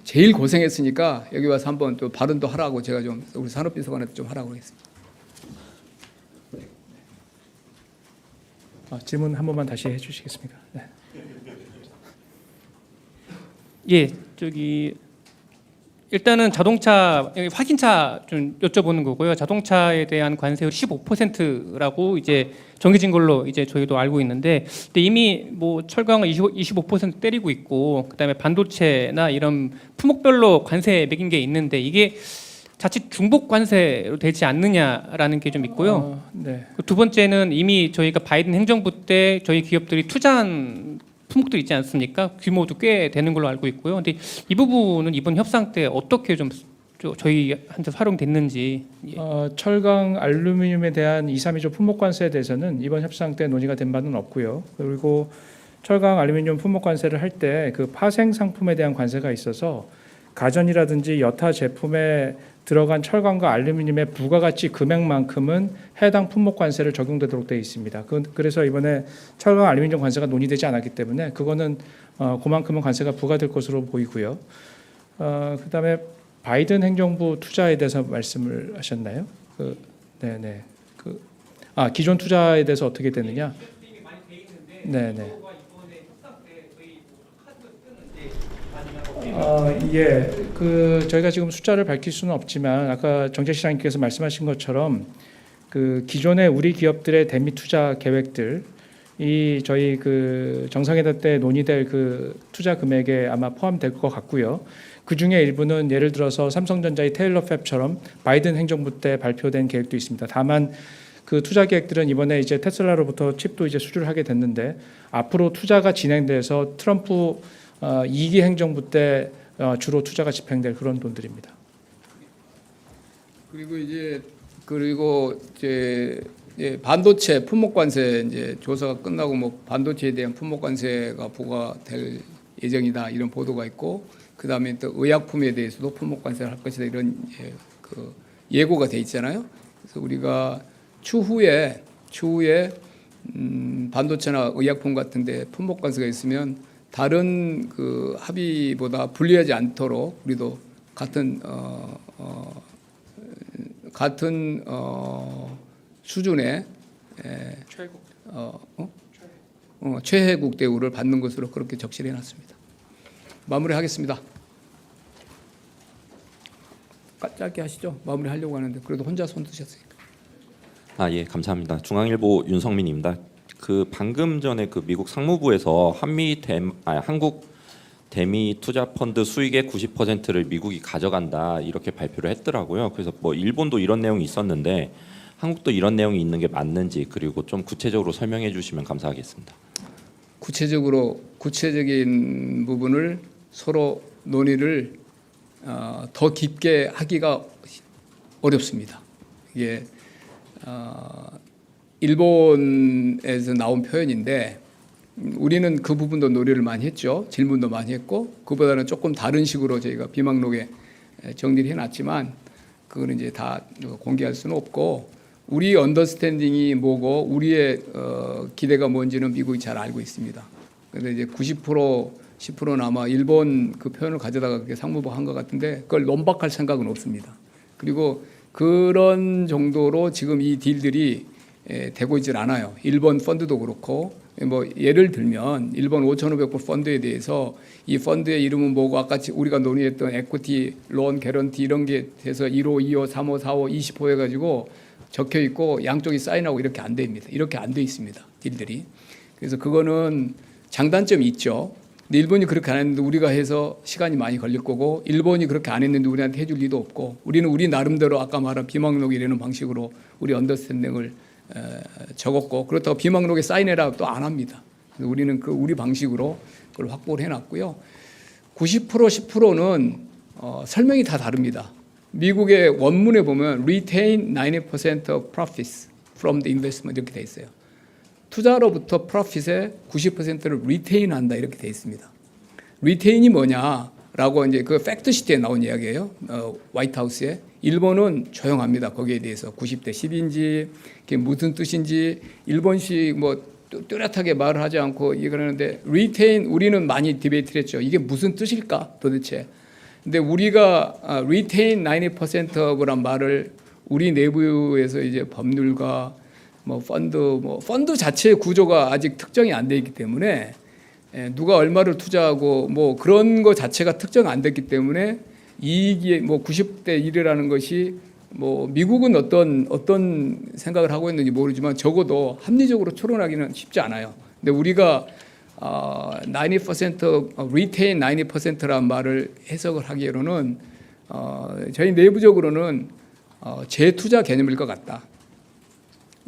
제일 고생했으니까 여기 와서 한번 또 발언도 하라고 제가 좀 우리 산업비서관한테 좀 하라고 하겠습니다. 질문 한 번만 다시 해주시겠습니까? 네. 예, 저기 일단은 자동차 확인차 좀 여쭤보는 거고요. 자동차에 대한 관세율 15%라고 이제 정해진 걸로 이제 저희도 알고 있는데, 근데 이미 뭐 철강은 25% 때리고 있고, 그다음에 반도체나 이런 품목별로 관세 매긴 게 있는데 이게 자칫 중복 관세로 되지 않느냐라는 게 좀 있고요. 네. 두 번째는 이미 저희가 바이든 행정부 때 저희 기업들이 투자한 품목도 있지 않습니까? 규모도 꽤 되는 걸로 알고 있고요. 근데 이 부분은 이번 협상 때 어떻게 좀 저희한테 활용됐는지. 예. 철강, 알루미늄에 대한 2, 3위조 품목 관세에 대해서는 이번 협상 때 논의가 된 바는 없고요. 그리고 철강, 알루미늄 품목 관세를 할 때 그 파생 상품에 대한 관세가 있어서 가전이라든지 여타 제품에 들어간 철강과 알루미늄의 부가가치 금액만큼은 해당 품목 관세를 적용되도록 되어 있습니다. 그래서 이번에 철강, 알루미늄 관세가 논의되지 않았기 때문에 그거는 그만큼은 관세가 부과될 것으로 보이고요. 그다음에 바이든 행정부 투자에 대해서 말씀을 하셨나요? 네네. 기존 투자에 대해서 어떻게 되느냐? 네네. 예, 저희가 지금 숫자를 밝힐 수는 없지만 아까 정책시장님께서 말씀하신 것처럼 그 기존의 우리 기업들의 대미 투자 계획들 이 저희 정상회담 때 논의될 투자 금액에 아마 포함될 것 같고요. 그 중에 일부는 예를 들어서 삼성전자의 테일러 팹처럼 바이든 행정부 때 발표된 계획도 있습니다. 다만 그 투자 계획들은 이번에 이제 테슬라로부터 칩도 이제 수주를 하게 됐는데 앞으로 투자가 진행돼서 트럼프 2기 행정부 때 주로 투자가 집행될 그런 돈들입니다. 그리고 이제 반도체 품목 관세 이제 조사가 끝나고 뭐 반도체에 대한 품목 관세가 부과될 예정이다 이런 보도가 있고 그다음에 또 의약품에 대해서도 품목 관세를 할 것이다 이런 예고가 돼 있잖아요. 그래서 우리가 추후에 반도체나 의약품 같은데 품목 관세가 있으면 다른 합의보다 불리하지 않도록 우리도 같은 수준의 최혜국 대우를 받는 것으로 그렇게 적시를 해놨습니다. 마무리하겠습니다. 짧게 하시죠. 마무리하려고 하는데 그래도 혼자 손 드셨으니까. 예, 감사합니다. 중앙일보 윤성민입니다. 그 방금 전에 그 미국 상무부에서 한국 대미 투자 펀드 수익의 90%를 미국이 가져간다 이렇게 발표를 했더라고요. 그래서 뭐 일본도 이런 내용이 있었는데 한국도 이런 내용이 있는 게 맞는지 그리고 좀 구체적으로 설명해 주시면 감사하겠습니다. 구체적인 부분을 서로 논의를 더 깊게 하기가 어렵습니다. 이게 일본에서 나온 표현인데 우리는 그 부분도 논의를 많이 했죠. 질문도 많이 했고 그보다는 조금 다른 식으로 저희가 비망록에 정리를 해놨지만 그거는 이제 다 공개할 수는 없고 우리 언더스탠딩이 뭐고 우리의 기대가 뭔지는 미국이 잘 알고 있습니다. 그런데 이제 90% 10%는 아마 일본 그 표현을 가져다가 그렇게 상무부가 한 것 같은데 그걸 논박할 생각은 없습니다. 그리고 그런 정도로 지금 이 딜들이 되고 있질 않아요. 일본 펀드도 그렇고 뭐 예를 들면 일본 5,500불 펀드에 대해서 이 펀드의 이름은 뭐고 아까 우리가 논의했던 에퀴티, 론, 개런티 이런 게 돼서 1호, 2호, 3호, 4호, 20호 해가지고 적혀 있고 양쪽이 사인하고 이렇게 안 됩니다. 이렇게 안 돼 있습니다. 딜들이. 그래서 그거는 장단점이 있죠. 근데 일본이 그렇게 안 했는데 우리가 해서 시간이 많이 걸릴 거고 일본이 그렇게 안 했는데 우리한테 해줄 리도 없고 우리는 우리 나름대로 아까 말한 비망록이라는 방식으로 우리 언더스탠딩을 적었고 그렇다고 비망록에 사인해라 또 안 합니다. 우리는 그 우리 방식으로 그걸 확보를 해놨고요. 90% 10%는 설명이 다 다릅니다. 미국의 원문에 보면 retain 90% of profits from the investment 이렇게 돼 있어요. 투자로부터 프로핏의 90%를 retain한다 이렇게 돼 있습니다. retain이 뭐냐라고 이제 그 팩트시트에 나온 이야기예요. 화이트하우스에 일본은 조용합니다. 거기에 대해서 90대 10인지 그게 무슨 뜻인지 일본식 뭐 뚜렷하게 말을 하지 않고 이거는데 retain 우리는 많이 디베이트를 했죠. 이게 무슨 뜻일까 도대체. 근데 우리가 retain 90%란 말을 우리 내부에서 이제 법률가 뭐 펀드 자체의 구조가 아직 특정이 안 돼 있기 때문에 누가 얼마를 투자하고 뭐 그런 거 자체가 특정 안 됐기 때문에 이익이 뭐 90대 1이라는 것이 뭐 미국은 어떤 생각을 하고 있는지 모르지만 적어도 합리적으로 추론하기는 쉽지 않아요. 근데 우리가 90% retain 90%란 말을 해석을 하기로는 저희 내부적으로는 재투자 개념일 것 같다.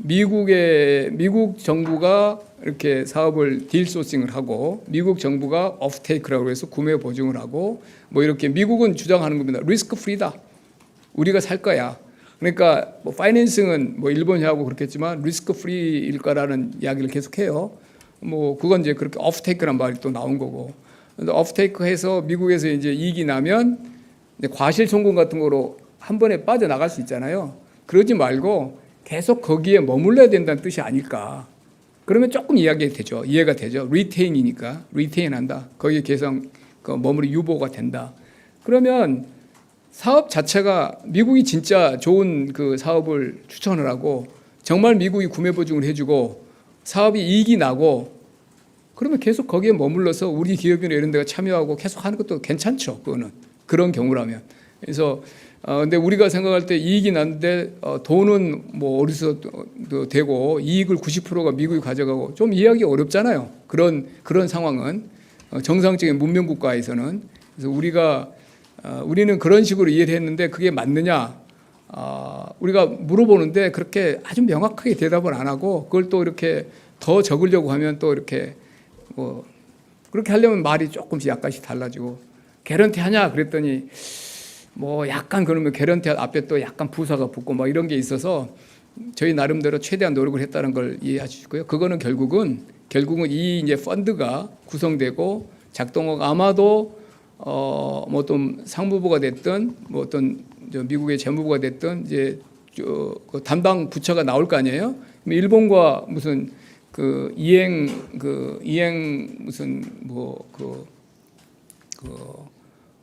미국 정부가 이렇게 사업을 딜 소싱을 하고 미국 정부가 오프테이크라고 해서 구매 보증을 하고 뭐 이렇게 미국은 주장하는 겁니다. 리스크 프리다. 우리가 살 거야. 그러니까 뭐 파이낸싱은 뭐 일본이 하고 그렇겠지만 리스크 프리일 거라는 이야기를 계속해요. 뭐 그건 이제 그렇게 오프테이크란 말이 또 나온 거고. 근데 오프테이크 해서 미국에서 이제 이익이 나면 이제 과실 송금 같은 거로 한 번에 빠져나갈 수 있잖아요. 그러지 말고 계속 거기에 머물러야 된다는 뜻이 아닐까. 그러면 조금 이해가 되죠. 리테인이니까 리테인한다. 거기에 계속 머무리 유보가 된다. 그러면 사업 자체가 미국이 진짜 좋은 그 사업을 추천을 하고 정말 미국이 구매 보증을 해주고 사업이 이익이 나고 그러면 계속 거기에 머물러서 우리 기업이나 이런 데가 참여하고 계속 하는 것도 괜찮죠. 그거는 그런 경우라면. 그래서 근데 우리가 생각할 때 이익이 났는데 돈은 뭐 어디서 되고 이익을 90%가 미국이 가져가고 좀 이해하기 어렵잖아요. 그런 상황은 정상적인 문명 국가에서는. 그래서 우리는 그런 식으로 이해를 했는데 그게 맞느냐? 우리가 물어보는데 그렇게 아주 명확하게 대답을 안 하고 그걸 또 이렇게 더 적으려고 하면 또 이렇게 뭐 그렇게 하려면 말이 조금씩 약간씩 달라지고 개런티 하냐 그랬더니 뭐 약간 그러면 개런티 앞에 또 약간 부사가 붙고 뭐 이런 게 있어서 저희 나름대로 최대한 노력을 했다는 걸 이해하시고요. 그거는 결국은 이 이제 펀드가 구성되고 작동하고 아마도 뭐 어떤 상무부가 됐든 뭐 어떤 미국의 재무부가 됐든 이제 그 담당 부처가 나올 거 아니에요. 일본과 무슨 그 이행 무슨 뭐 그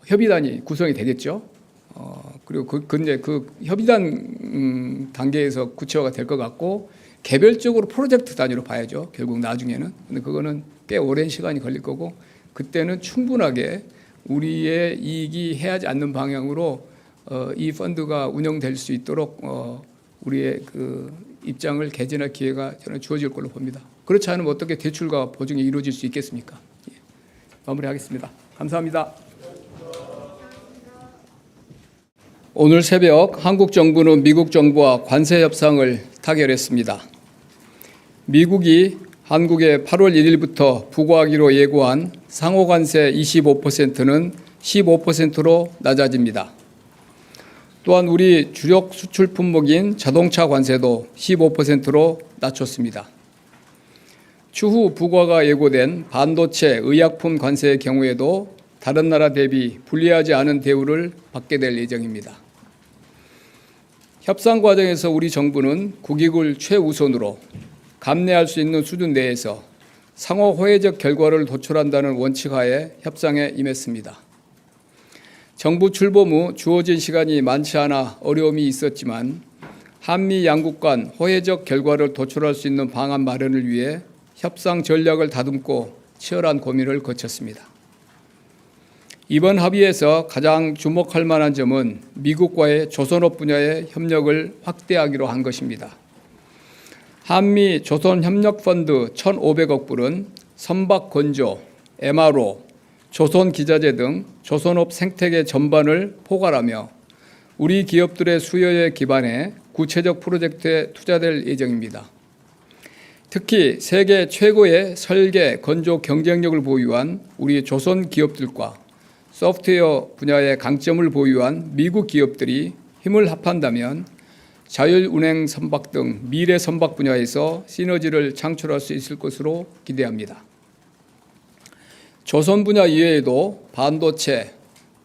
협의단이 구성이 되겠죠. 그리고 근데 그 협의단 단계에서 구체화가 될 것 같고 개별적으로 프로젝트 단위로 봐야죠. 결국 나중에는. 근데 그거는 꽤 오랜 시간이 걸릴 거고 그때는 충분하게 우리의 이익이 해하지 않는 방향으로 이 펀드가 운영될 수 있도록 우리의 그 입장을 개진할 기회가 저는 주어질 걸로 봅니다. 그렇지 않으면 어떻게 대출과 보증이 이루어질 수 있겠습니까? 예. 마무리하겠습니다. 감사합니다. 오늘 새벽 한국 정부는 미국 정부와 관세 협상을 타결했습니다. 미국이 한국에 8월 1일부터 부과하기로 예고한 상호관세 25%는 15%로 낮아집니다. 또한 우리 주력 수출 품목인 자동차 관세도 15%로 낮췄습니다. 추후 부과가 예고된 반도체, 의약품 관세의 경우에도 다른 나라 대비 불리하지 않은 대우를 받게 될 예정입니다. 협상 과정에서 우리 정부는 국익을 최우선으로 감내할 수 있는 수준 내에서 상호 호혜적 결과를 도출한다는 원칙하에 협상에 임했습니다. 정부 출범 후 주어진 시간이 많지 않아 어려움이 있었지만 한미 양국 간 호혜적 결과를 도출할 수 있는 방안 마련을 위해 협상 전략을 다듬고 치열한 고민을 거쳤습니다. 이번 합의에서 가장 주목할 만한 점은 미국과의 조선업 분야의 협력을 확대하기로 한 것입니다. 한미 조선협력펀드 1,500억 불은 선박 건조, MRO, 조선기자재 등 조선업 생태계 전반을 포괄하며 우리 기업들의 수요에 기반해 구체적 프로젝트에 투자될 예정입니다. 특히 세계 최고의 설계, 건조 경쟁력을 보유한 우리 조선 기업들과 소프트웨어 분야의 강점을 보유한 미국 기업들이 힘을 합한다면 자율운행 선박 등 미래 선박 분야에서 시너지를 창출할 수 있을 것으로 기대합니다. 조선 분야 이외에도 반도체,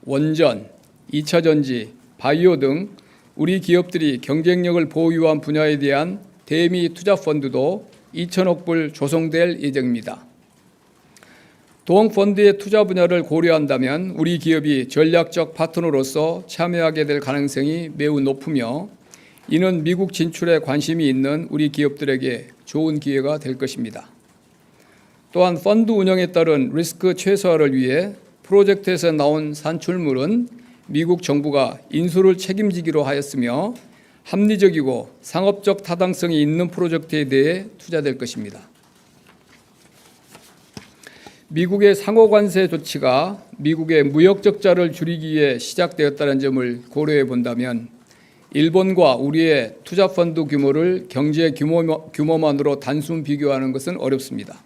원전, 2차전지, 바이오 등 우리 기업들이 경쟁력을 보유한 분야에 대한 대미 투자 펀드도 2천억 불 조성될 예정입니다. 동 펀드의 투자 분야를 고려한다면 우리 기업이 전략적 파트너로서 참여하게 될 가능성이 매우 높으며 이는 미국 진출에 관심이 있는 우리 기업들에게 좋은 기회가 될 것입니다. 또한 펀드 운영에 따른 리스크 최소화를 위해 프로젝트에서 나온 산출물은 미국 정부가 인수를 책임지기로 하였으며 합리적이고 상업적 타당성이 있는 프로젝트에 대해 투자될 것입니다. 미국의 상호관세 조치가 미국의 무역 적자를 줄이기 위해 시작되었다는 점을 고려해 본다면 일본과 우리의 투자 펀드 규모를 경제 규모만으로 단순 비교하는 것은 어렵습니다.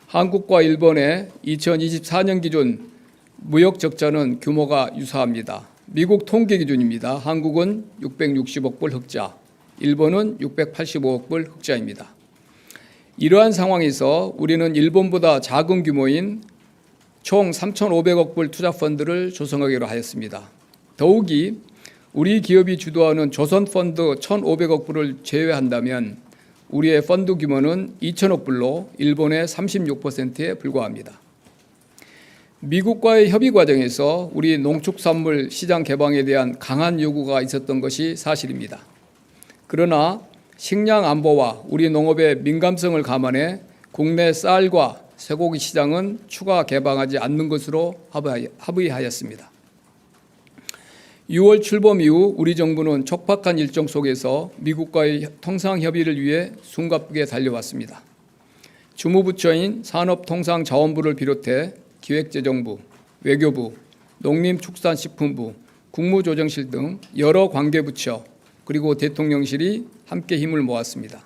한국과 일본의 2024년 기준 무역 적자는 규모가 유사합니다. 미국 통계 기준입니다. 한국은 660억 불 흑자, 일본은 685억 불 흑자입니다. 이러한 상황에서 우리는 일본보다 작은 규모인 총 3,500억 불 투자 펀드를 조성하기로 하였습니다. 더욱이 우리 기업이 주도하는 조선 펀드 1,500억 불을 제외한다면 우리의 펀드 규모는 2천억 불로 일본의 36%에 불과합니다. 미국과의 협의 과정에서 우리 농축산물 시장 개방에 대한 강한 요구가 있었던 것이 사실입니다. 그러나 식량 안보와 우리 농업의 민감성을 감안해 국내 쌀과 쇠고기 시장은 추가 개방하지 않는 것으로 합의하였습니다. 6월 출범 이후 우리 정부는 촉박한 일정 속에서 미국과의 통상 협의를 위해 숨가쁘게 달려왔습니다. 주무부처인 산업통상자원부를 비롯해 기획재정부, 외교부, 농림축산식품부, 국무조정실 등 여러 관계부처 그리고 대통령실이 함께 힘을 모았습니다.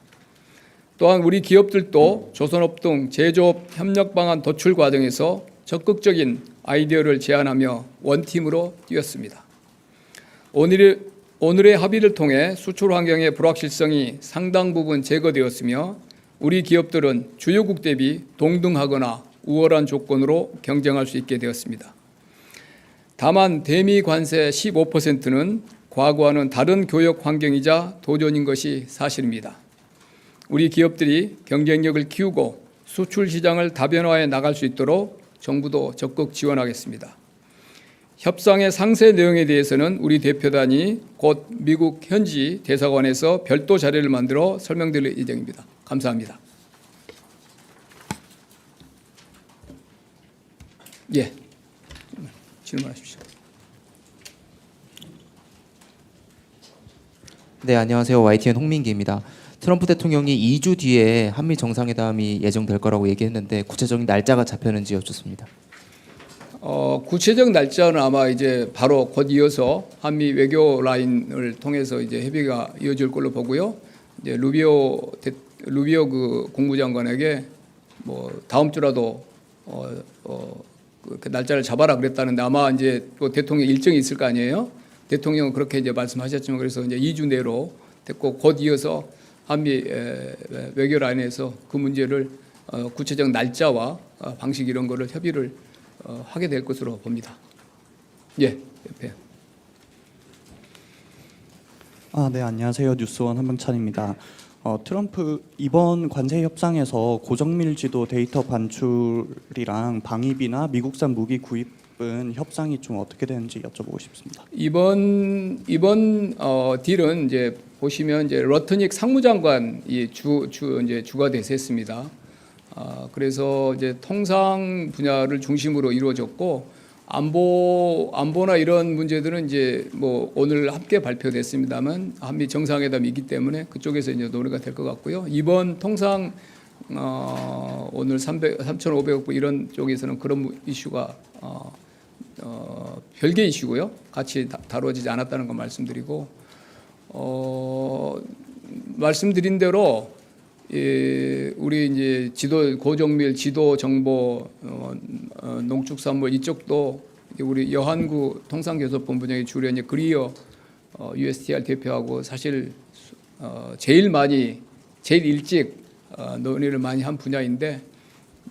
또한 우리 기업들도 조선업 등 제조업 협력 방안 도출 과정에서 적극적인 아이디어를 제안하며 원팀으로 뛰었습니다. 오늘의 합의를 통해 수출 환경의 불확실성이 상당 부분 제거되었으며 우리 기업들은 주요국 대비 동등하거나 우월한 조건으로 경쟁할 수 있게 되었습니다. 다만 대미 관세 15%는 과거와는 다른 교역 환경이자 도전인 것이 사실입니다. 우리 기업들이 경쟁력을 키우고 수출 시장을 다변화해 나갈 수 있도록 정부도 적극 지원하겠습니다. 협상의 상세 내용에 대해서는 우리 대표단이 곧 미국 현지 대사관에서 별도 자료를 만들어 설명드릴 예정입니다. 감사합니다. 예, 질문하십시오. 네, 안녕하세요. YTN 홍민기입니다. 트럼프 대통령이 2주 뒤에 한미 정상회담이 예정될 거라고 얘기했는데 구체적인 날짜가 잡혔는지 여쭙습니다. 구체적 날짜는 아마 이제 바로 곧 이어서 한미 외교 라인을 통해서 이제 협의가 이어질 걸로 보고요. 이제 루비오 그 국무장관에게 뭐 다음 주라도 그 날짜를 잡아라 그랬다는데 아마 이제 또 대통령 일정이 있을 거 아니에요. 대통령은 그렇게 이제 말씀하셨지만 그래서 이제 2주 내로 됐고 곧 이어서 한미 외교 라인에서 그 문제를 구체적 날짜와 방식 이런 거를 협의를 하게 될 것으로 봅니다. 예, 옆에. 네, 안녕하세요. 뉴스원 한병찬입니다. 트럼프 이번 관세 협상에서 고정밀지도 데이터 반출이랑 방위비나 미국산 무기 구입은 협상이 좀 어떻게 되는지 여쭤보고 싶습니다. 이번 딜은 이제 보시면 이제 러트닉 상무장관이 이제 주가 대세했습니다. 그래서 이제 통상 분야를 중심으로 이루어졌고 안보나 이런 문제들은 이제 뭐 오늘 함께 발표됐습니다만 한미 정상회담이기 때문에 그쪽에서 이제 논의가 될 것 같고요. 이번 통상 오늘 3,500억 불 이런 쪽에서는 그런 이슈가 별개 이슈고요. 같이 다뤄지지 않았다는 거 말씀드리고 말씀드린 대로 우리 이제 고정밀 지도 정보 농축산물 이쪽도 우리 여한구 통상교섭본부장이 주로 이제 그리어 USTR 대표하고 사실 제일 일찍 논의를 많이 한 분야인데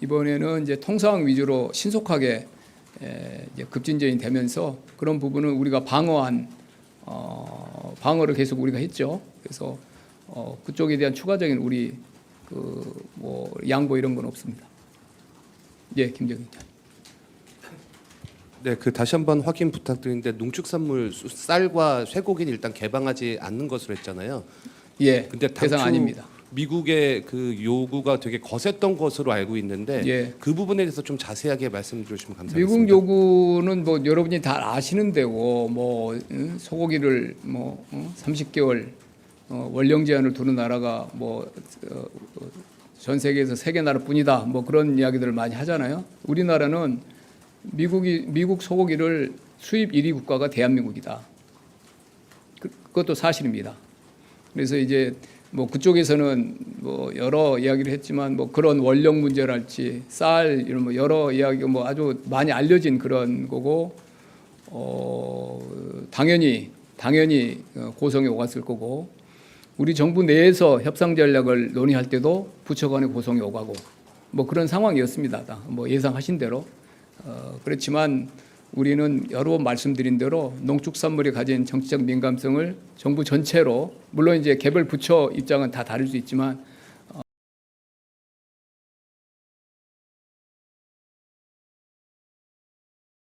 이번에는 이제 통상 위주로 신속하게 이제 급진전이 되면서 그런 부분은 우리가 방어를 계속 우리가 했죠. 그래서 그쪽에 대한 추가적인 우리 뭐 양보 이런 건 없습니다. 예, 김정인 전. 네, 다시 한번 확인 부탁드리는데 농축산물 쌀과 쇠고기는 일단 개방하지 않는 것으로 했잖아요. 예, 근데 대상 아닙니다. 미국의 그 요구가 되게 거셌던 것으로 알고 있는데 예. 그 부분에 대해서 좀 자세하게 말씀 주시면 감사하겠습니다. 미국 요구는 뭐 여러분이 다 아시는 데고 뭐 소고기를 뭐 30개월 원령 제한을 두는 나라가 뭐 전 세계에서 3개 나라뿐이다. 뭐 그런 이야기들을 많이 하잖아요. 우리나라는 미국 소고기를 수입 1위 국가가 대한민국이다. 그것도 사실입니다. 그래서 이제 뭐 그쪽에서는 뭐 여러 이야기를 했지만 뭐 그런 원령 문제랄지 쌀 이런 뭐 여러 이야기가 뭐 아주 많이 알려진 그런 거고 당연히 고성에 오갔을 거고 우리 정부 내에서 협상 전략을 논의할 때도 부처 간의 고성에 오가고 뭐 그런 상황이었습니다. 뭐 예상하신 대로 그렇지만 우리는 여러 번 말씀드린 대로 농축산물이 가진 정치적 민감성을 정부 전체로 물론 이제 개별 부처 입장은 다 다를 수 있지만